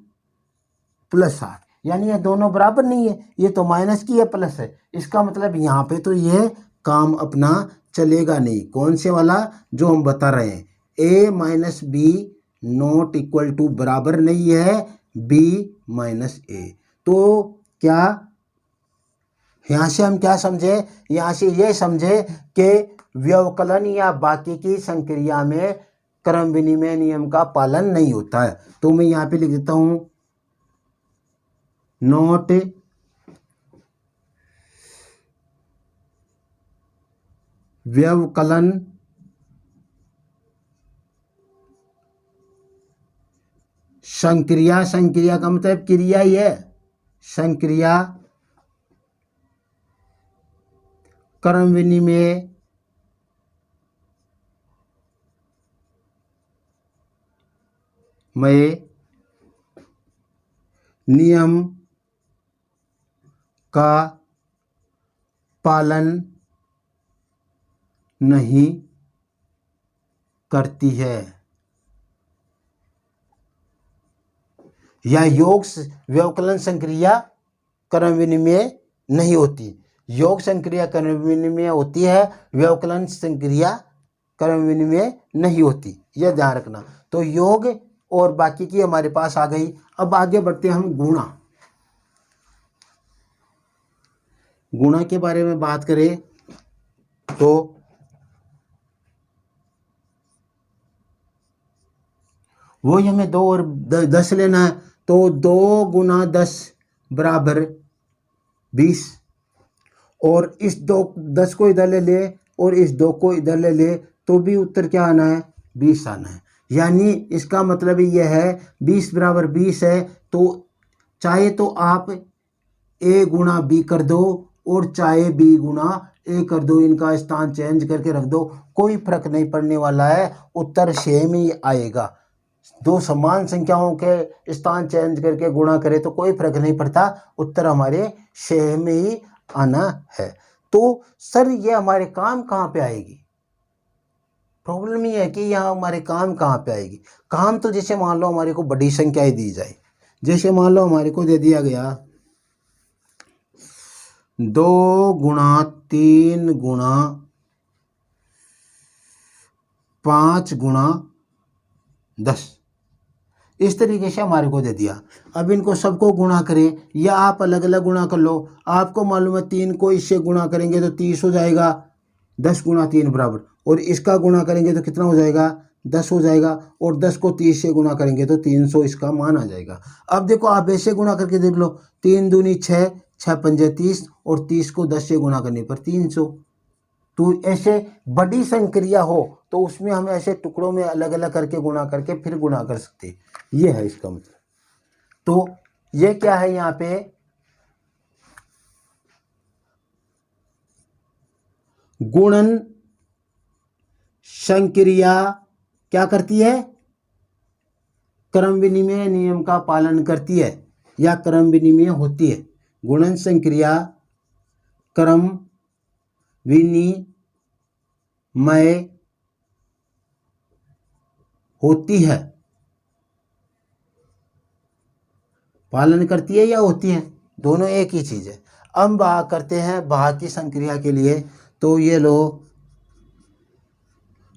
+8, यानी ये दोनों बराबर नहीं है, ये तो माइनस की है, प्लस है। इसका मतलब यहाँ पे तो ये काम अपना चलेगा नहीं। कौन से वाला, जो हम बता रहे हैं, a - b not equal to बराबर नहीं है b - a। तो क्या यहाँ से हम क्या समझे, यहाँ से ये समझे कि व्यवकलन या बाकी की संक्रिया में क्रम विनिमय नियम का पालन नहीं होता है। तो मैं यहाँ पे लिख देता हूँ, नोट व्यवकलन संक्रिया का मतलब क्रिया ही है, संक्रिया क्रम विनिमय नियम का पालन नहीं करती है, या योग व्यवकलन संक्रिया क्रम विनिमय नहीं होती। योग संक्रिया क्रम विनिमय होती है, व्यवकलन संक्रिया क्रम विनिमय नहीं होती, यह ध्यान रखना। तो योग और बाकी की हमारे पास आ गई। अब आगे बढ़ते हैं हम गुणा के बारे में बात करें तो वो हमें 2 और 10 लेना है। तो 2 × 10 = 20, और इस 10 को इधर ले ले और इस 2 को इधर ले ले तो भी उत्तर क्या आना है, 20 आना है। यानी इसका मतलब यह है 20 = 20 है। तो चाहे तो आप a × b कर दो और चाहे b × a कर दो, इनका स्थान चेंज करके रख दो, कोई फर्क नहीं पड़ने वाला है, उत्तर सेम ही आएगा। दो समान संख्याओं के स्थान चेंज करके गुणा करें तो कोई फर्क नहीं पड़ता, उत्तर हमारे सेम ही आना है। तो सर ये हमारे काम कहाँ पे आएगी, प्रॉब्लम ये है कि यहाँ हमारे काम कहाँ पे आएगी। काम तो जैसे मान लो हमारे को बड़ी संख्याएं दी जाए, जैसे मान लो हमारे को दे दिया गया 2 × 3 × 5 × 10, इस तरीके से हमारे को दे दिया। अब इनको सबको गुणा करें, या आप अलग अलग गुणा कर लो। आपको मालूम है 3 को इससे गुणा करेंगे तो 30 हो जाएगा, 10 × 3 बराबर, और इसका गुणा करेंगे तो कितना हो जाएगा, 10 हो जाएगा, और 10 को 30 से गुणा करेंगे तो 300 इसका मान आ जाएगा। अब देखो आप ऐसे गुणा करके देख लो, 3 दूनी 6, 6 पंजे 30, और 30 को 10 से गुणा करने पर 300। तो ऐसे बड़ी संक्रिया हो तो उसमें हम ऐसे टुकड़ों में अलग अलग करके गुणा करके फिर गुणा कर सकते, ये है इसका मतलब। तो ये क्या है, यहाँ पे गुणन संक्रिया क्या करती है, क्रम विनिमय नियम का पालन करती है या क्रम विनिमय होती है। गुणन संक्रिया क्रम विनिमय होती है, पालन करती है या होती है, दोनों एक ही चीज़ है। अब बात करते हैं भाग की संक्रिया के लिए। तो ये लो,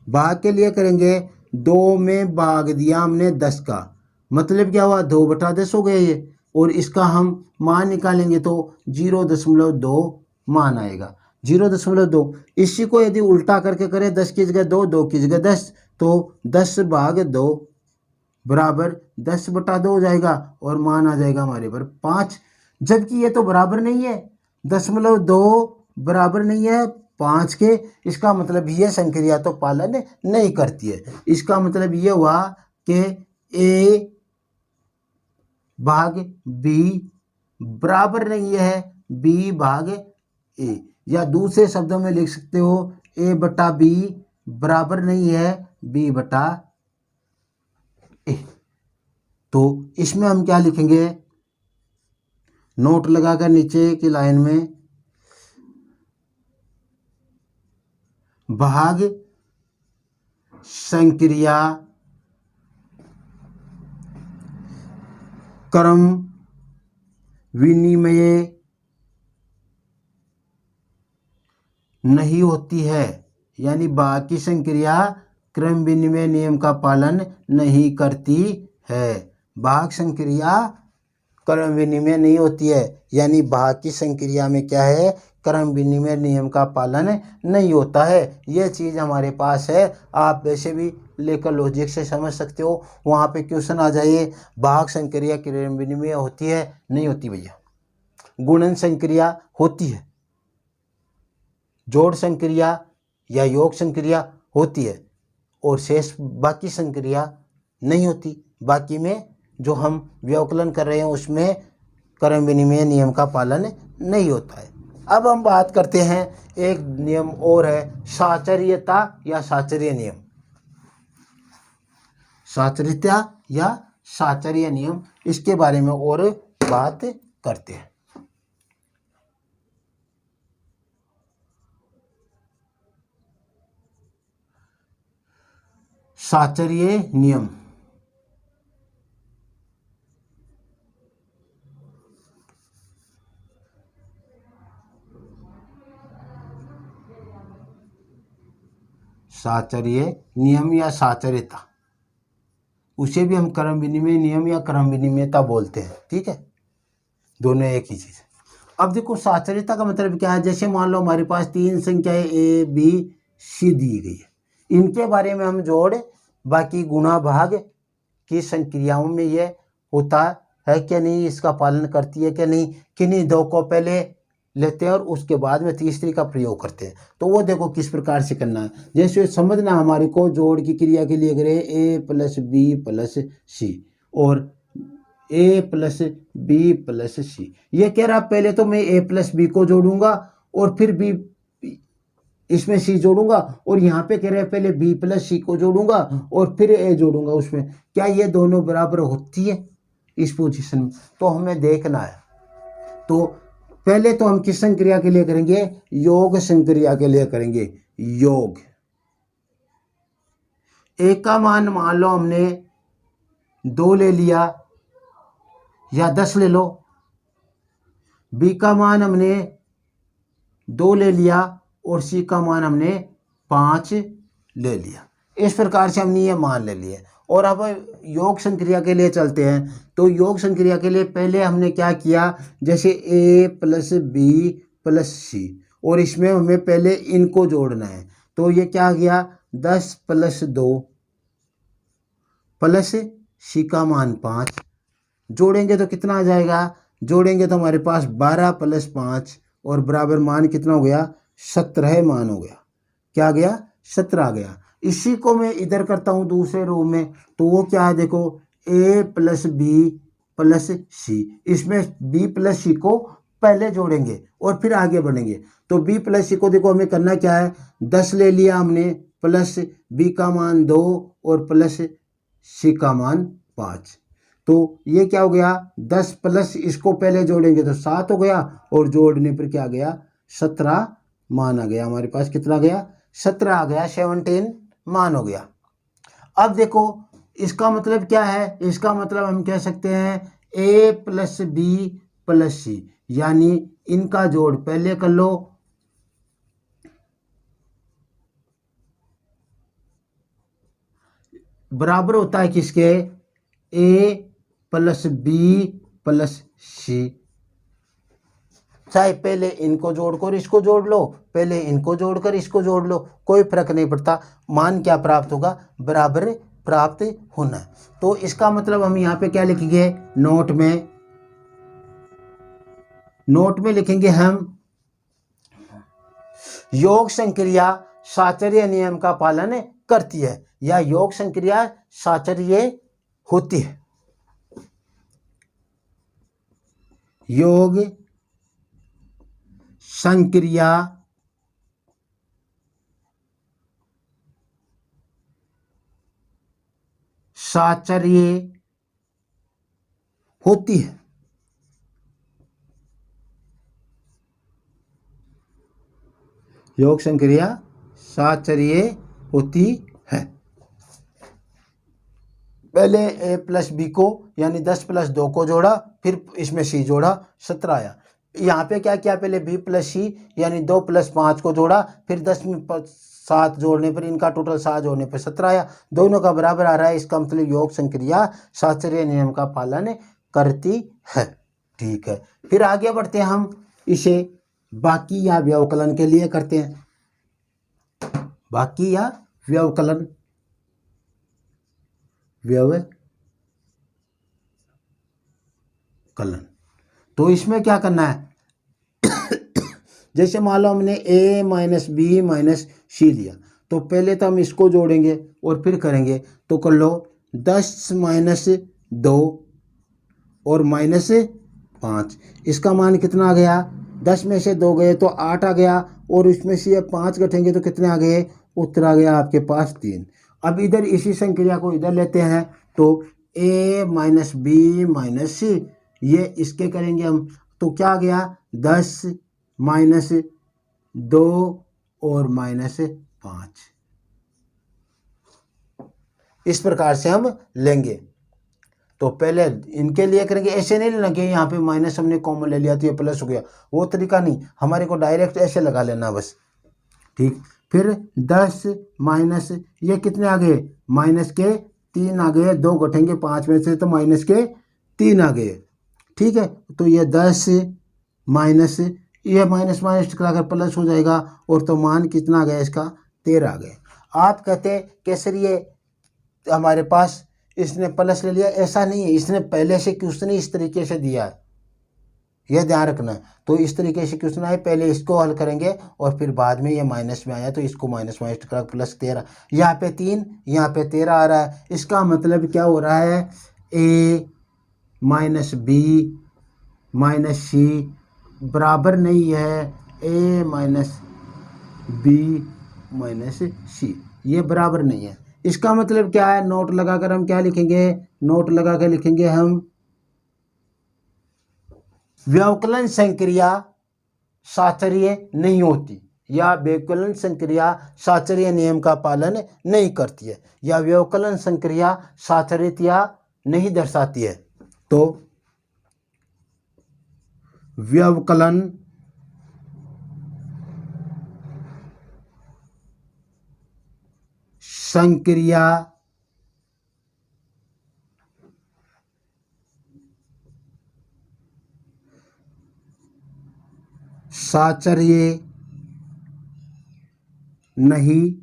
भाग के लिए करेंगे, 2 में भाग दिया हमने 10 का, मतलब क्या हुआ, 2/10 हो गया ये। और इसका हम मान निकालेंगे तो 0.2 मान आएगा, 0.2। इसी को यदि उल्टा करके करें, 10 की जगह 2, 2 की जगह 10, तो 10/2 बराबर 10/2 हो जाएगा और मान आ जाएगा हमारे पर 5। जबकि ये तो बराबर नहीं है, 0.2 बराबर नहीं है 5 के। इसका मतलब ये संक्रिया तो पालन नहीं करती है। इसका मतलब ये हुआ कि ए भाग बी बराबर नहीं है बी भाग ए, या दूसरे शब्दों में लिख सकते हो A/B बराबर नहीं है B/A। तो इसमें हम क्या लिखेंगे, नोट लगाकर नीचे की लाइन में, भाग संक्रिया क्रम विनिमय नहीं होती है, यानी भाग की संक्रिया क्रम विनिमय नियम का पालन नहीं करती है। भाग संक्रिया क्रम विनिमय नहीं होती है, यानी भाग की संक्रिया में क्या है, क्रम विनिमय नियम का पालन नहीं होता है। यह चीज़ हमारे पास है, आप वैसे भी लेकर लॉजिक से समझ सकते हो। वहाँ पे क्वेश्चन आ जाइए, भाग संक्रिया क्रम विनिमय होती है, नहीं होती भैया। गुणन संक्रिया होती है, जोड़ संक्रिया या योग संक्रिया होती है, और शेष बाकी संक्रिया नहीं होती। बाकी में जो हम व्यवकलन कर रहे हैं उसमें क्रम विनिमय नियम का पालन नहीं होता है। अब हम बात करते हैं, एक नियम और है, साचर्यता या साचर्य नियम। साचर्यता या साचर्य नियम, इसके बारे में और बात करते हैं। साचर्य नियम, साचर्य नियम या साचर्यता, उसे भी हम क्रम विनिमय नियम या क्रम विनिमयता बोलते हैं, ठीक है, दोनों एक ही चीज़ है। अब देखो साचर्यता का मतलब क्या है, जैसे मान लो हमारे पास 3 संख्याएं A B C दी गई है, इनके बारे में हम जोड़ बाकी गुणा भाग की संक्रियाओं में ये होता है क्या नहीं, इसका पालन करती है क्या नहीं, किन्हीं 2 को पहले लेते हैं और उसके बाद में तीसरी का प्रयोग करते हैं। तो वो देखो किस प्रकार से करना है, जैसे समझना हमारे को, जोड़ की क्रिया के लिए करें A+B+C और A+B+C, ये कह रहा पहले तो मैं A+B को जोड़ूंगा और फिर B इसमें C जोड़ूंगा, और यहाँ पे कह रहे हैं पहले B+C को जोड़ूंगा और फिर A जोड़ूंगा उसमें। क्या ये दोनों बराबर होती है इस पोजीशन में, तो हमें देखना है। तो पहले तो हम किस संक्रिया के लिए करेंगे, योग संक्रिया के लिए करेंगे। योग, A का मान मान लो हमने 2 ले लिया या 10 ले लो, B का मान हमने 2 ले लिया और C का मान हमने 5 ले लिया। इस प्रकार से हमने ये मान ले लिए। और अब योग संक्रिया के लिए चलते हैं। तो योग संक्रिया के लिए पहले हमने क्या किया, जैसे A+B+C, और इसमें हमें पहले इनको जोड़ना है। तो ये क्या गया, 10+2 प्लस C का मान 5, जोड़ेंगे तो कितना आ जाएगा, जोड़ेंगे तो हमारे पास 12+5 और बराबर मान कितना हो गया, 17 मान हो गया। क्या गया, 17 आ गया। इसी को मैं इधर करता हूँ दूसरे रो में, तो वो क्या है देखो, A+B+C, इसमें B+C को पहले जोड़ेंगे और फिर आगे बढ़ेंगे। तो B+C को देखो हमें करना क्या है, 10 ले लिया हमने, प्लस B का मान 2 और प्लस C का मान 5। तो ये क्या हो गया, 10 प्लस इसको पहले जोड़ेंगे तो 7 हो गया, और जोड़ने पर क्या गया, 17 मान आ गया। हमारे पास कितना गया, 17 आ गया, 17 मान हो गया। अब देखो इसका मतलब क्या है, इसका मतलब हम कह सकते हैं a प्लस बी प्लस सी, यानी इनका जोड़ पहले कर लो, बराबर होता है किसके, a प्लस बी प्लस सी। चाहे पहले इनको जोड़कर इसको जोड़ लो, पहले इनको जोड़कर इसको जोड़ लो, कोई फर्क नहीं पड़ता, मान क्या प्राप्त होगा, बराबर प्राप्त होना। तो इसका मतलब हम यहाँ पे क्या लिखेंगे, नोट में लिखेंगे हम, योग संक्रिया साचर्य नियम का पालन करती है, या योग संक्रिया साचर्य होती है। योग संक्रिया साचर्य होती है। योग संक्रिया साचर्य होती है। पहले a प्लस बी को यानी 10 प्लस 2 को जोड़ा, फिर इसमें c जोड़ा, 17 आया। यहाँ पे क्या किया, पहले b प्लस सी यानी 2 प्लस 5 को जोड़ा, फिर 10 में 7 जोड़ने पर इनका टोटल 7 जोड़ने पर 17 आया, दोनों का बराबर आ रहा है। इसका मतलब योग संक्रिया साचर्य नियम का पालन करती है। ठीक है, फिर आगे बढ़ते हैं, हम इसे बाकी या व्यवकलन के लिए करते हैं। बाकी या व्यवकलन, तो इसमें क्या करना है, जैसे मान लो हमने a माइनस बी माइनस सी लिया, तो पहले तो हम इसको जोड़ेंगे और फिर करेंगे, तो कर लो 10 माइनस 2 और माइनस 5, इसका मान कितना आ गया, 10 में से 2 गए तो 8 आ गया, और इसमें से 5 घटेंगे तो कितने आ गए, उत्तर आ गया आपके पास 3। अब इधर इसी संक्रिया को इधर लेते हैं, तो a माइनस बी माइनस सी, ये इसके करेंगे हम, तो क्या आ गया, 10 माइनस 2 और माइनस 5, इस प्रकार से हम लेंगे। तो पहले इनके लिए करेंगे, ऐसे नहीं लेना कि यहाँ पे माइनस हमने कॉमन ले लिया तो ये प्लस हो गया, वो तरीका नहीं, हमारे को डायरेक्ट ऐसे लगा लेना बस। ठीक, फिर 10 माइनस ये कितने आ गए, माइनस के 3 आ गए, 2 घटेंगे 5 में से तो माइनस के 3 आ गए। ठीक है, तो ये 10 माइनस ये माइनस माइनस कराकर प्लस हो जाएगा, और तो मान कितना आ गया इसका, 13 आ गए। आप कहते हैं कि सर ये हमारे पास इसने प्लस ले लिया, ऐसा नहीं है, इसने पहले से क्वेश्चन इस तरीके से दिया है, यह ध्यान रखना। तो इस तरीके से क्वेश्चन आए, पहले इसको हल करेंगे और फिर बाद में ये माइनस में आया तो इसको माइनस माइनस कर प्लस 13, यहाँ पे 3 यहाँ पे 13 आ रहा है। इसका मतलब क्या हो रहा है, a माइनस बी माइनस सी बराबर नहीं है a माइनस बी माइनस सी, ये बराबर नहीं है। इसका मतलब क्या है, नोट लगाकर हम क्या लिखेंगे, नोट लगाकर लिखेंगे हम, व्यवकलन संक्रिया साचर्य नहीं होती, या व्यवकलन संक्रिया साचर्य नियम का पालन नहीं करती है, या व्यवकलन संक्रिया साचर्यता नहीं दर्शाती है। तो व्यवकलन संक्रिया साचर्य नहीं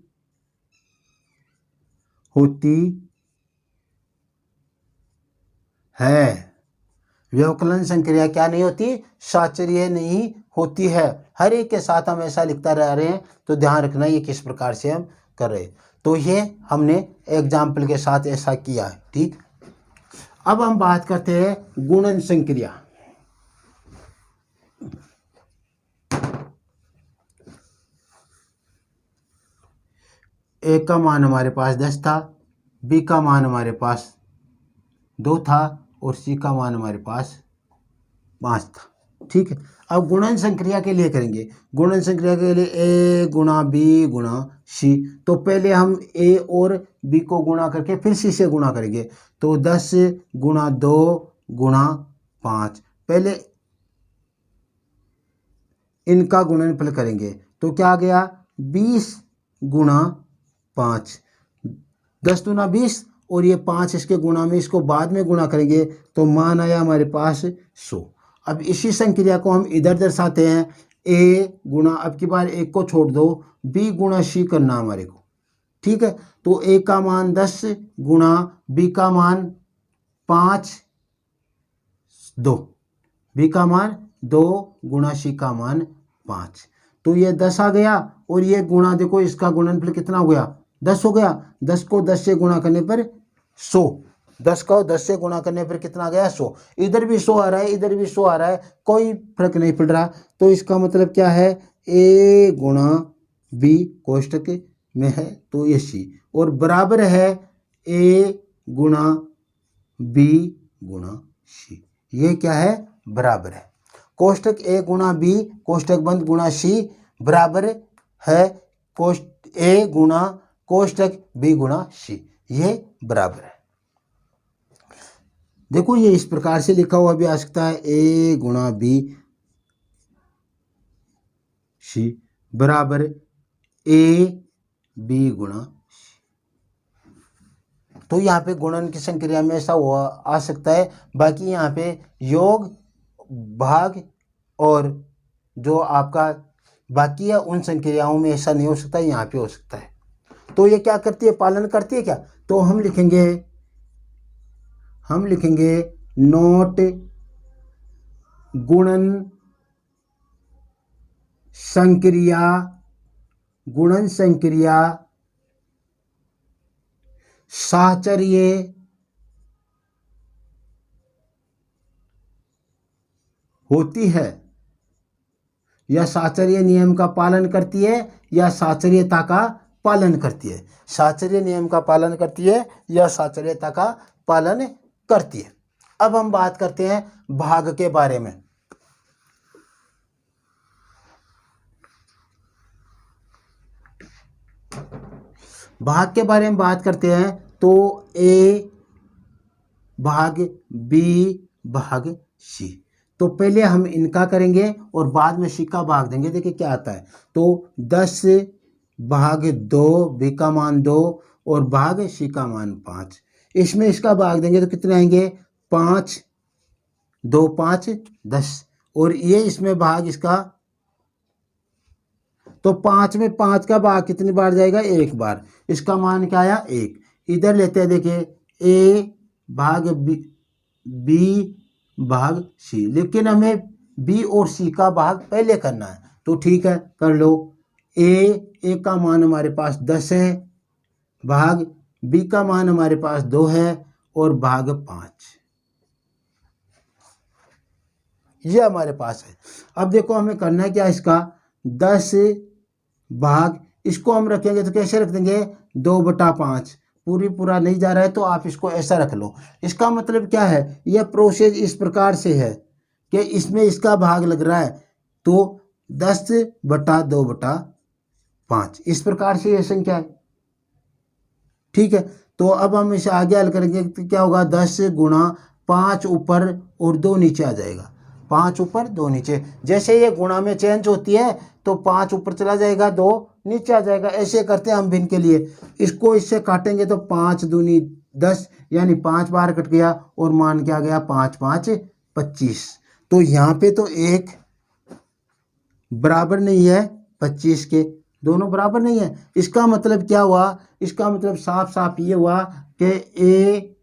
होती है। व्यवकलन संक्रिया क्या नहीं होती, साचर्य नहीं होती है। हर एक के साथ हम ऐसा लिखता रह रहे हैं, तो ध्यान रखना ये किस प्रकार से हम कर रहे हैं। तो ये हमने एग्जाम्पल के साथ ऐसा किया है। ठीक, अब हम बात करते हैं गुणन संक्रिया। ए का मान हमारे पास 10 था, बी का मान हमारे पास 2 था, और सी का मान हमारे पास 5 था। ठीक है। अब गुणन संक्रिया के लिए करेंगे, गुणन संक्रिया के लिए ए गुणा बी गुणा सी। तो पहले हम ए और बी को गुणा करके फिर सी से गुणा करेंगे। तो 10 गुणा 2 गुणा 5, पहले इनका गुणनफल करेंगे तो क्या आ गया 20 गुणा 5, 10 दूना 20 और ये 5 इसके गुणा में, इसको बाद में गुणा करेंगे तो मान आया हमारे पास 100। अब इसी संक्रिया को हम इधर दर्शाते हैं, ए गुणा, अब की बार एक को छोड़ दो, बी गुणा सी करना हमारे को। ठीक है, तो ए का मान 10 गुणा बी का मान 5 2, बी का मान 2 गुणा सी का मान 5। तो ये 10 आ गया और ये गुणा, देखो इसका गुणनफल कितना हो गया 10 हो गया। 10 को 10 से गुणा करने पर 100, 10 को 10 से गुणा करने पर कितना आ गया 100। इधर भी 100 आ रहा है, इधर भी 100 आ रहा है, कोई फर्क नहीं पड़ रहा। तो इसका मतलब क्या है, ए गुणा बी कोष्टक में है तो ये सी, और बराबर है ए गुणा बी गुणा सी। ये क्या है, बराबर है। कोष्टक ए गुणा बी कोष्टक बंद गुणा सी बराबर है कोष्ट ए गुणा कोष्टक बी गुणा सी, ये बराबर है। देखो ये इस प्रकार से लिखा हुआ भी आ सकता है, ए गुणा बी सी बराबर ए बी गुणा सी। तो यहाँ पे गुणन की संक्रिया में ऐसा हुआ आ सकता है। बाकी यहाँ पे योग भाग और जो आपका बाकी है उन संक्रियाओं में ऐसा नहीं हो सकता, यहाँ पे हो सकता है। तो ये क्या करती है, पालन करती है क्या, तो हम लिखेंगे नोट गुणन संक्रिया साहचर्य होती है या साहचर्य नियम का पालन करती है या साहचर्यता का पालन करती है, साहचर्य नियम का पालन करती है या साहचर्यता का पालन करती है। अब हम बात करते हैं भाग के बारे में। भाग के बारे में बात करते हैं तो ए भाग बी भाग सी। तो पहले हम इनका करेंगे और बाद में सी का भाग देंगे। देखिए क्या आता है, तो 10 भाग 2 बी का मान 2 और भाग सी का मान 5। इसमें इसका भाग देंगे तो कितने आएंगे 5 2 5 10, और ये इसमें भाग इसका, तो 5 में 5 का भाग कितनी बार जाएगा, एक बार। इसका मान क्या आया 1। इधर लेते हैं, देखिए ए भाग बी भाग सी, लेकिन हमें बी और सी का भाग पहले करना है। तो ठीक है कर लो। ए का मान हमारे पास 10 है, भाग बी का मान हमारे पास 2 है और भाग 5, ये हमारे पास है। अब देखो हमें करना है क्या, इसका 10 भाग, इसको हम रखेंगे तो कैसे रख देंगे 2/5, पूरा नहीं जा रहा है तो आप इसको ऐसा रख लो। इसका मतलब क्या है, यह प्रोसेस इस प्रकार से है कि इसमें इसका भाग लग रहा है तो 10/2/5, इस प्रकार से यह संख्या है। ठीक है, तो अब हम इसे आगे हल करेंगे तो क्या होगा, 10 गुणा 5 ऊपर और 2 नीचे आ जाएगा, 5 ऊपर 2 नीचे। जैसे ये गुणा में चेंज होती है तो 5 ऊपर चला जाएगा 2 नीचे आ जाएगा। ऐसे करते हैं हम भिन्न के लिए। इसको इससे काटेंगे तो 5 दूनी 10, यानी 5 बार कट गया और मान क्या गया 5 5 25। तो यहाँ पे तो एक बराबर नहीं है 25 के, दोनों बराबर नहीं है। इसका मतलब क्या हुआ, इसका मतलब साफ साफ ये हुआ कि ए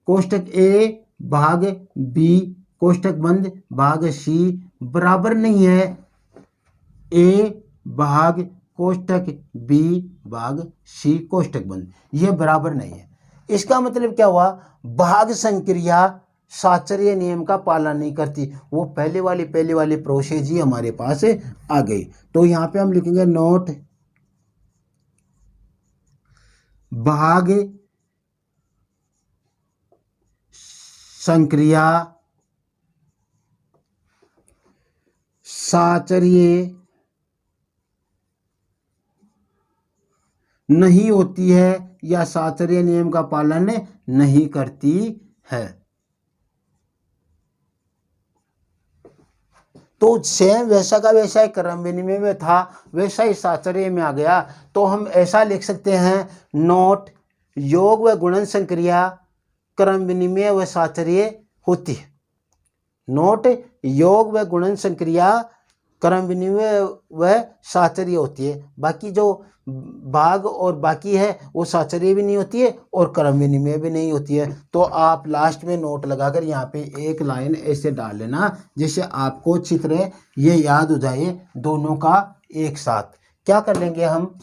कोष्टक ए भाग बी कोष्टक बंद भाग सी बराबर नहीं है ए भाग कोष्टक बी भाग सी कोष्टक बंद, ये बराबर नहीं है। इसका मतलब क्या हुआ, भाग संक्रिया साहचर्य नियम का पालन नहीं करती, वो पहले वाली प्रोसेस ही हमारे पास आ गई। तो यहाँ पे हम लिखेंगे नोट भाग संक्रिया साचर्य नहीं होती है या साचर्य नियम का पालन नहीं करती है। तो सेम वैसा का वैसा क्रम विनिमय में था, वैसा ही साचर्य में आ गया। तो हम ऐसा लिख सकते हैं, नोट योग व गुणन संक्रिया क्रम विनिमय व साचर्य होती है। नोट योग व गुणन संक्रिया क्रम विनिमय व साचर्य होती है। बाकी जो भाग और बाकी है वो साचर्य भी नहीं होती है और क्रम विनिमय भी नहीं होती है। तो आप लास्ट में नोट लगाकर यहाँ पे एक लाइन ऐसे डाल लेना जिससे आपको अच्छी तरह ये याद हो जाए दोनों का एक साथ। क्या कर लेंगे हम,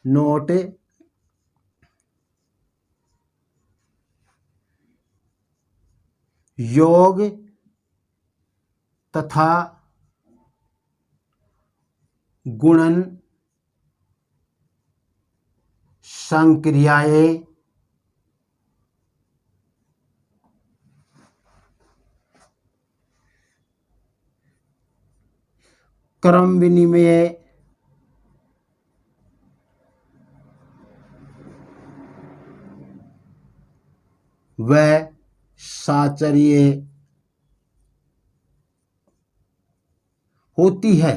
नोट योग तथा गुणन संक्रियाएं क्रम विनिमय व साचर्य होती है।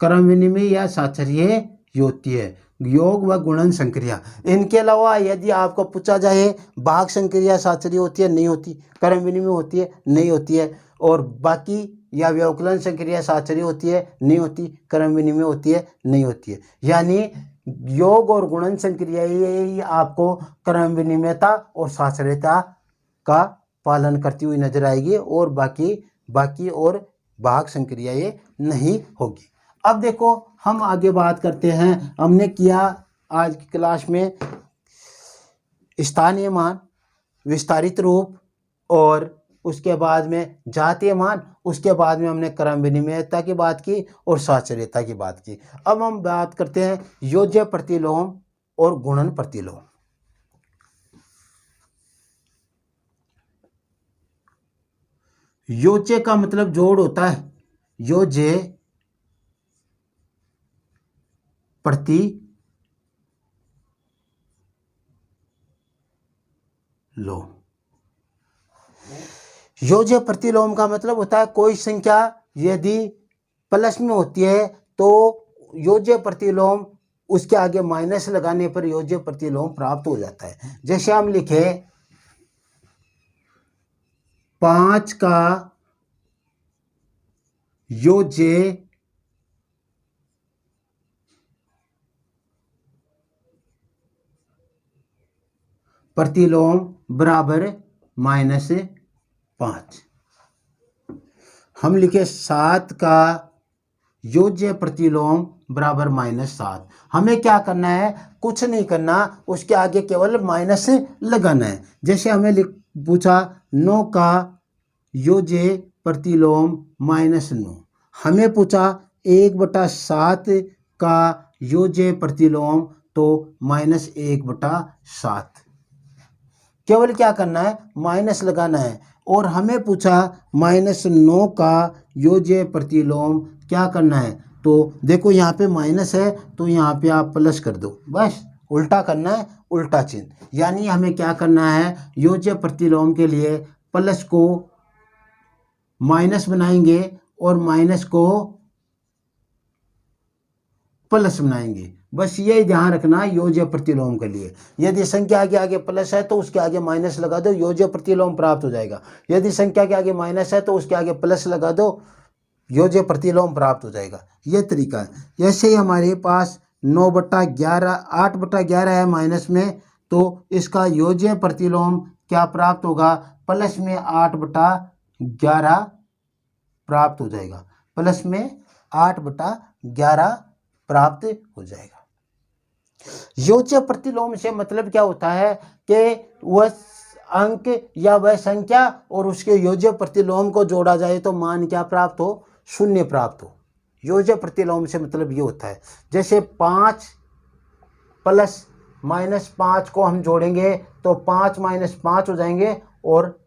क्रम विनिमय या साचर्य होती है। योग व गुणन संक्रिया, इनके अलावा यदि आपको पूछा जाए भाग संक्रिया साचर्य होती है नहीं होती, क्रम विनिमय होती है नहीं होती है, और बाकी या व्यवकलन संक्रिया साचर्य होती है नहीं होती, क्रम विनिमय होती है नहीं होती है। यानी योग और गुणन संक्रिया ही आपको क्रम विनिमयता और साचर्यता का पालन करती हुई नजर आएगी और बाकी और भाग संक्रियाएं नहीं होगी। अब देखो हम आगे बात करते हैं। हमने किया आज की क्लास में स्थानीय मान, विस्तारित रूप और उसके बाद में जातीय मान, उसके बाद में हमने क्रम विनिमयता की बात की और साचर्यता की बात की। अब हम बात करते हैं योज्य प्रतिलोम और गुणन प्रतिलोम। योज्य का मतलब जोड़ होता है, योज्य प्रतिलोम। योज्य प्रतिलोम का मतलब होता है कोई संख्या यदि प्लस में होती है तो योज्य प्रतिलोम उसके आगे माइनस लगाने पर योज्य प्रतिलोम प्राप्त हो जाता है। जैसे हम लिखे 5 का योज्य प्रतिलोम बराबर -5। हम लिखे 7 का योज्य प्रतिलोम बराबर -7। हमें क्या करना है, कुछ नहीं करना, उसके आगे केवल माइनस लगाना है। जैसे हमें पूछा 9 का योज्य प्रतिलोम -9, हमें पूछा 1/7 का योज्य प्रतिलोम तो -1/7। केवल क्या करना है, माइनस लगाना है। और हमें पूछा -9 का योज्य प्रतिलोम क्या करना है, तो देखो यहाँ पे माइनस है तो यहाँ पे आप प्लस कर दो, बस उल्टा करना है, उल्टा चिन्ह। यानी हमें क्या करना है, योज्य प्रतिलोम के लिए प्लस को माइनस बनाएंगे और माइनस को प्लस बनाएंगे। बस यही ध्यान रखना योज्य प्रतिलोम के लिए। यदि संख्या के आगे प्लस है तो उसके आगे माइनस लगा दो, योज्य प्रतिलोम प्राप्त हो जाएगा। यदि संख्या के आगे माइनस है तो उसके आगे प्लस लगा दो, योज्य प्रतिलोम प्राप्त हो जाएगा। यह तरीका है। जैसे ही हमारे पास 9/11 8/11 है माइनस में, तो इसका योज्य प्रतिलोम क्या प्राप्त होगा, प्लस में 8/11 प्राप्त हो जाएगा, प्लस में 8/11 प्राप्त हो जाएगा। योज्य प्रतिलोम से मतलब क्या होता है कि वह अंक या वह संख्या और उसके योज्य प्रतिलोम को जोड़ा जाए तो मान क्या प्राप्त हो, 0 प्राप्त हो। योज्य प्रतिलोम से मतलब ये होता है। जैसे 5 प्लस -5 को हम जोड़ेंगे तो 5 - 5 हो जाएंगे और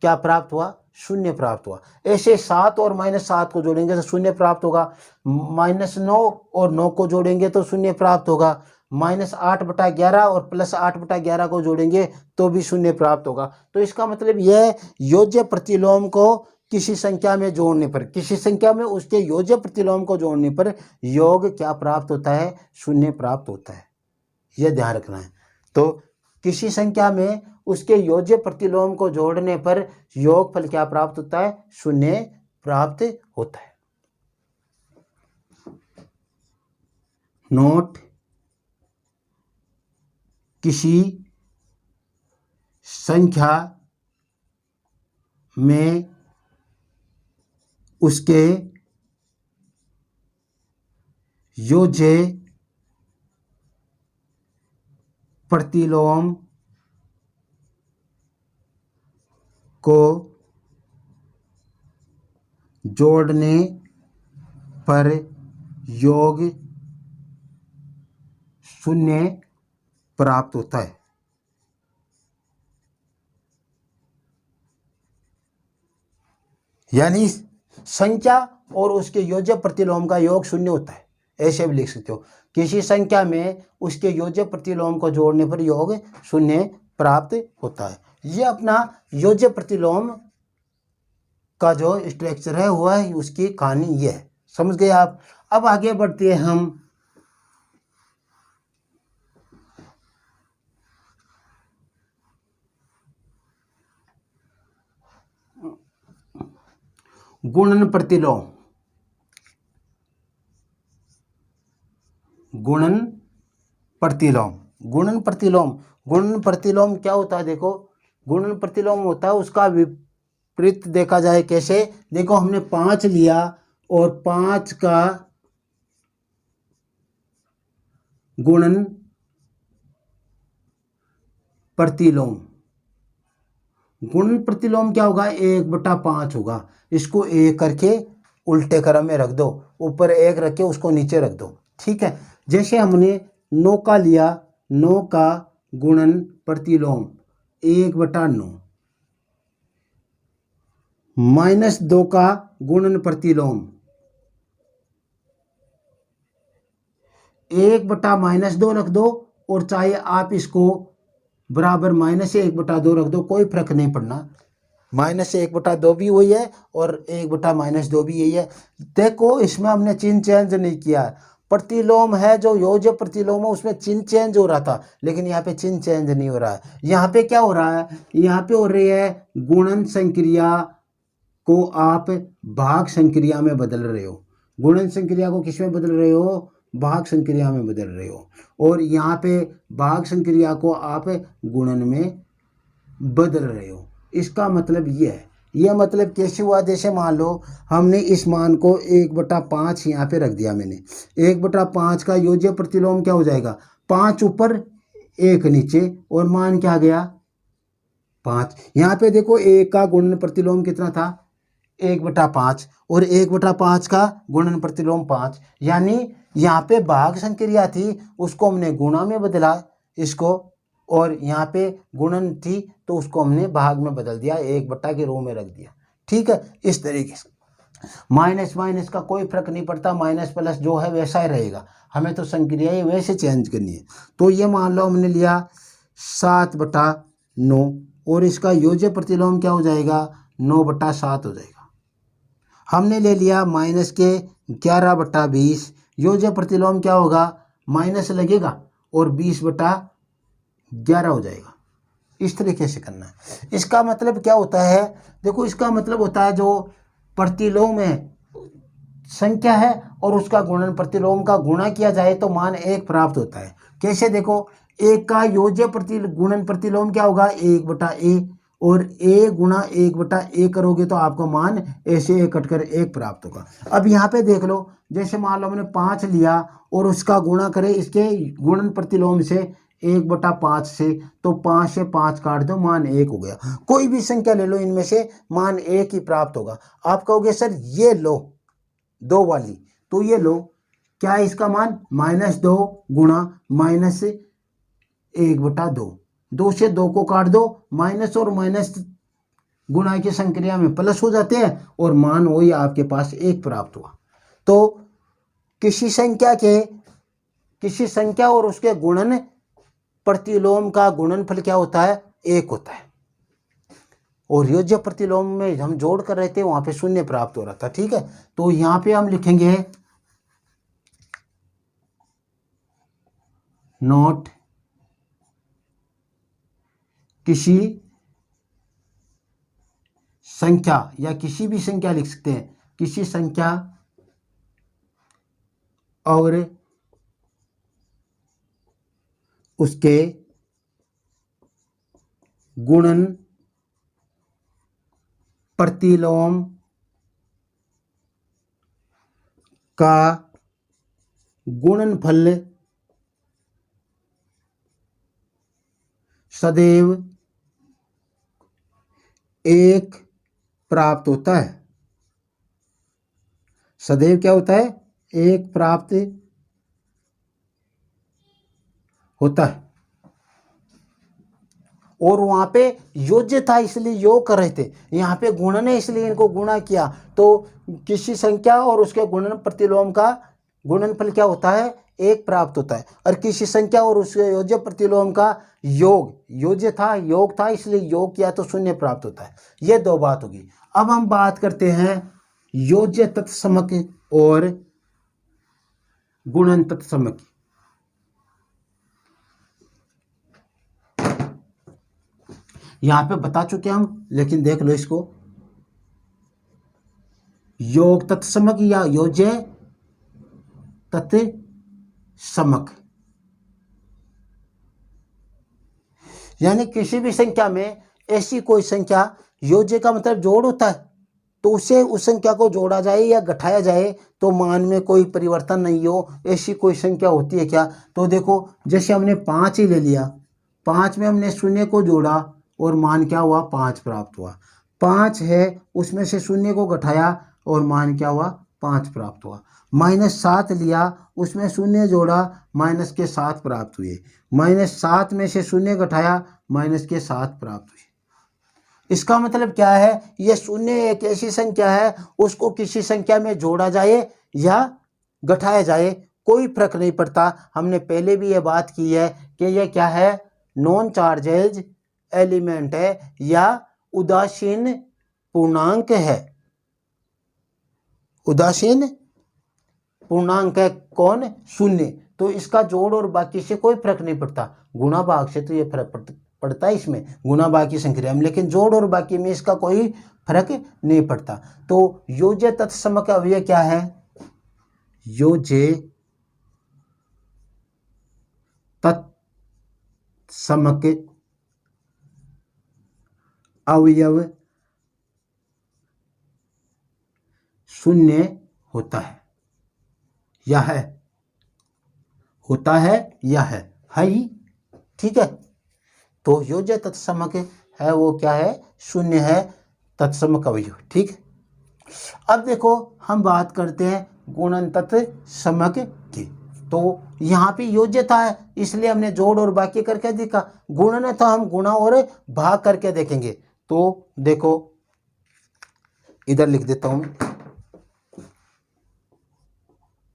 क्या प्राप्त हुआ, शून्य प्राप्त हुआ। ऐसे 7 और -7 को जोड़ेंगे तो शून्य प्राप्त होगा, -9 और 9 को जोड़ेंगे तो शून्य प्राप्त होगा, -8/11 और +8/11 को जोड़ेंगे तो भी शून्य प्राप्त होगा। तो इसका मतलब यह है योज्य प्रतिलोम को किसी संख्या में जोड़ने पर, किसी संख्या में उसके योज्य प्रतिलोम को जोड़ने पर योग क्या प्राप्त होता है, शून्य प्राप्त होता है। यह ध्यान रखना है। तो किसी संख्या में उसके योज्य प्रतिलोम को जोड़ने पर योगफल क्या प्राप्त होता है, शून्य प्राप्त होता है। नोट, किसी संख्या में उसके योज्य प्रतिलोम को जोड़ने पर योग शून्य प्राप्त होता है। यानी संख्या और उसके योज्य प्रतिलोम का योग शून्य होता है, ऐसे भी लिख सकते हो। किसी संख्या में उसके योज्य प्रतिलोम को जोड़ने पर योग शून्य प्राप्त होता है। ये अपना योज्य प्रतिलोम का जो स्ट्रक्चर है हुआ है, उसकी कहानी ये है। समझ गए आप। अब आगे बढ़ते हैं हम गुणन प्रतिलोम। गुणन प्रतिलोम, गुणन प्रतिलोम, गुणन प्रतिलोम क्या होता है? देखो, गुणन प्रतिलोम होता है उसका विपरीत देखा जाए कैसे? देखो, हमने 5 लिया और 5 का गुणन प्रतिलोम। गुणन प्रतिलोम क्या होगा? 1/5 होगा। इसको 1 करके उल्टे क्रम में रख दो, ऊपर 1 रख के उसको नीचे रख दो। ठीक है। जैसे हमने 9 का लिया, 9 का गुणन प्रतिलोम 1/9, -2 का गुणन प्रतिलोम 1/-2 रख दो, और चाहे आप इसको बराबर -1/2 रख दो, कोई फर्क नहीं पड़ना। -1/2 भी वही है और 1/-2 भी यही है। देखो, इसमें हमने चिन्ह चेंज नहीं किया। प्रतिलोम है जो योज्य प्रतिलोम है उसमें चिन्ह चेंज हो रहा था, लेकिन यहाँ पे चिन्ह चेंज नहीं हो रहा है। यहाँ पे क्या हो रहा है? यहाँ पे हो रही है गुणन संक्रिया को आप भाग संक्रिया में बदल रहे हो। गुणन संक्रिया को किस में बदल रहे हो? भाग संक्रिया में बदल रहे हो। और यहाँ पे भाग संक्रिया को आप गुणन में बदल रहे हो। इसका मतलब ये है। यह मतलब कैसे हुआ? जैसे मान लो हमने इस मान को 1/5 यहाँ पे रख दिया मैंने। 1/5 का योज्य प्रतिलोम क्या हो जाएगा? 5 ऊपर 1 नीचे, और मान क्या आ गया? 5। यहाँ पे देखो 1 का गुणन प्रतिलोम कितना था? 1/5, और 1/5 का गुणन प्रतिलोम 5। यानी यहाँ पे भाग संक्रिया थी, उसको हमने गुणा में बदला इसको, और यहाँ पे गुणन थी तो उसको हमने भाग में बदल दिया, 1/, के रो में रख दिया। ठीक है। इस तरीके से माइनस माइनस का कोई फर्क नहीं पड़ता, माइनस प्लस जो है वैसा ही रहेगा। हमें तो संक्रिया ही वैसे चेंज करनी है। तो ये मान लो हमने लिया 7/9, और इसका योज्य प्रतिलोम क्या हो जाएगा? 9/7 हो जाएगा। हमने ले लिया माइनस के 11/20, योज्य प्रतिलोम क्या होगा? माइनस लगेगा और 20/11 हो जाएगा। इस तरीके से करना है। इसका मतलब क्या होता है? देखो, इसका मतलब होता है जो प्रतिलोम है संख्या है और उसका गुणन प्रतिलोम का गुणा किया जाए तो मान 1 प्राप्त होता है। कैसे? देखो, 1 का योज्य गुणन प्रतिलोम क्या होगा? 1/a, और a गुणा 1/a करोगे तो आपको मान ऐसे कटकर 1 प्राप्त होगा। अब यहाँ पे देख लो, जैसे मान लो हमने 5 लिया और उसका गुणा करें इसके गुणन प्रतिलोम से 1/5 से, तो 5 से 5 काट दो, मान 1 हो गया। कोई भी संख्या ले लो, इनमें से मान 1 ही प्राप्त होगा। आप कहोगे सर ये लो 2 वाली, तो ये लो, क्या है इसका मान? -2 गुणा -1/2, 2 से 2 को काट दो, माइनस और माइनस गुणा की संक्रिया में प्लस हो जाते हैं और मान वही आपके पास 1 प्राप्त हुआ। तो किसी संख्या और उसके गुणन प्रतिलोम का गुणनफल क्या होता है? 1 होता है। और योज्य प्रतिलोम में हम जोड़ कर रहे थे, वहां पे 0 प्राप्त हो रहा था। ठीक है, तो यहां पे हम लिखेंगे नोट किसी संख्या, या किसी भी संख्या लिख सकते हैं, किसी संख्या और उसके गुणन प्रतिलोम का गुणनफल सदैव 1 प्राप्त होता है। सदैव क्या होता है? 1 प्राप्त होता है। और वहां पे योज्य था इसलिए योग कर रहे थे, यहाँ पे गुणन है इसलिए इनको गुणा किया। तो किसी संख्या और उसके गुणन प्रतिलोम का गुणनफल क्या होता है? 1 प्राप्त होता है। और किसी संख्या और उसके योज्य प्रतिलोम का योग, योज्य था योग था इसलिए योग किया तो 0 प्राप्त होता है। ये 2 बात होगी। अब हम बात करते हैं योज्य तत्समक और गुणन तत्समक। यहां पे बता चुके हम, लेकिन देख लो इसको। योग तत्समक या योज्य तत्समक, यानी किसी भी संख्या में ऐसी कोई संख्या, योज्य का मतलब जोड़ होता है, तो उसे उस संख्या को जोड़ा जाए या घटाया जाए तो मान में कोई परिवर्तन नहीं हो, ऐसी कोई संख्या होती है क्या? तो देखो, जैसे हमने 5 ही ले लिया, 5 में हमने 0 को जोड़ा और मान क्या हुआ? 5 प्राप्त हुआ। 5 है, उसमें से 0 को घटाया और मान क्या हुआ? 5 प्राप्त हुआ। -7 लिया, उसमें 0 जोड़ा, माइनस के 7 प्राप्त हुए। -7 में से 0 घटाया, माइनस के 7 प्राप्त हुए। इसका मतलब क्या है? ये 0 एक ऐसी संख्या है, उसको किसी संख्या में जोड़ा जाए या घटाया जाए कोई फर्क नहीं पड़ता। हमने पहले भी ये बात की है कि ये क्या है? नॉन चार्जेज एलिमेंट है या उदासीन पूर्णांक है। उदासीन पूर्णांक है कौन? 0। तो इसका जोड़ और बाकी से कोई फर्क नहीं पड़ता। गुणा भाग से तो ये फर्क पड़ता है इसमें, गुणा भाग की संक्रिया में, लेकिन जोड़ और बाकी में इसका कोई फर्क नहीं पड़ता। तो योज्य तत्समक अवयव क्या है? योज्य तत्समक अवयव 0 होता है या है, होता है या है ही। ठीक है, तो योज्य तत्समक है वो क्या है? 0 है तत्समक अवयव। ठीक है, अब देखो हम बात करते हैं गुणन तत्समक की। तो यहाँ पे योज्यता है इसलिए हमने जोड़ और बाकी करके देखा, गुणन है तो हम गुणा और भाग करके देखेंगे। तो देखो इधर लिख देता हूं,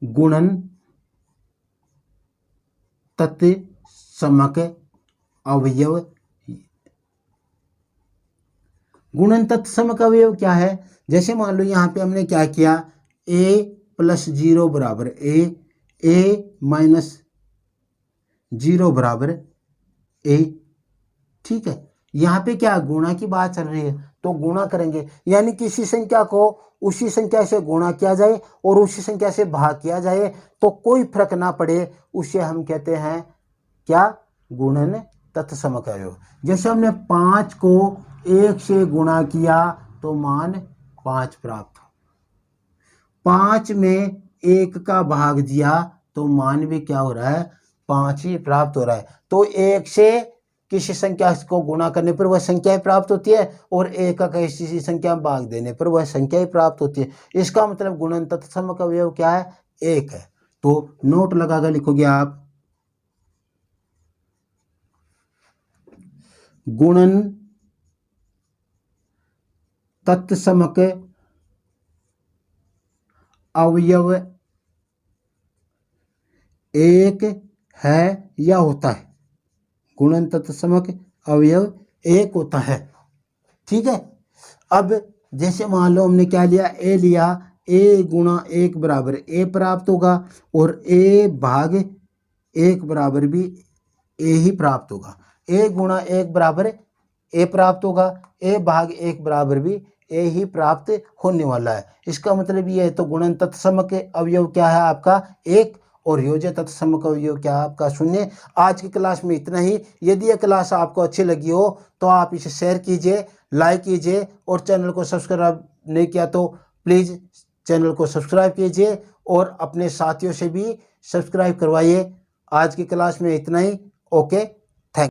गुणन तत्समक अवयव। गुणन तत्समक अवयव क्या है? जैसे मान लो यहाँ पे हमने क्या किया, a + 0 बराबर a -0 बराबर a। ठीक है, यहाँ पे क्या गुणा की बात चल रही है तो गुणा करेंगे, यानी किसी संख्या को उसी संख्या से गुणा किया जाए और उसी संख्या से भाग किया जाए तो कोई फर्क ना पड़े, उसे हम कहते हैं क्या? गुणन तत्समक अवयव। जैसे हमने 5 को 1 से गुणा किया तो मान 5 प्राप्त हो, 5 में 1 का भाग दिया तो मान भी क्या हो रहा है? 5 ही प्राप्त हो रहा है। तो 1 से किसी संख्या को गुणा करने पर वह संख्या ही प्राप्त होती है और 1 का किसी संख्या में भाग देने पर वह संख्या ही प्राप्त होती है। इसका मतलब गुणन तत्समक अवयव क्या है? 1 है। तो नोट लगाकर लिखोगे आप, गुणन तत्समक अवयव एक है या होता है। गुणन तत्समक अवयव एक होता है। ठीक है। अब जैसे मान लो हमने क्या लिया, ए लिया, ए गुणा एक बराबर ए प्राप्त होगा और ए भाग एक बराबर भी ए ही प्राप्त होगा। ए गुणा एक बराबर ए प्राप्त होगा, ए भाग एक बराबर भी ए ही प्राप्त होने वाला है। इसका मतलब ये है, तो गुणन तत्समक अवयव क्या है आपका एक, और योज्य तत्समक अवयव क्या है आपका शून्य। आज की क्लास में इतना ही। यदि यह क्लास आपको अच्छी लगी हो तो आप इसे शेयर कीजिए, लाइक कीजिए, और चैनल को सब्सक्राइब नहीं किया तो प्लीज़ चैनल को सब्सक्राइब कीजिए और अपने साथियों से भी सब्सक्राइब करवाइए। आज की क्लास में इतना ही। ओके।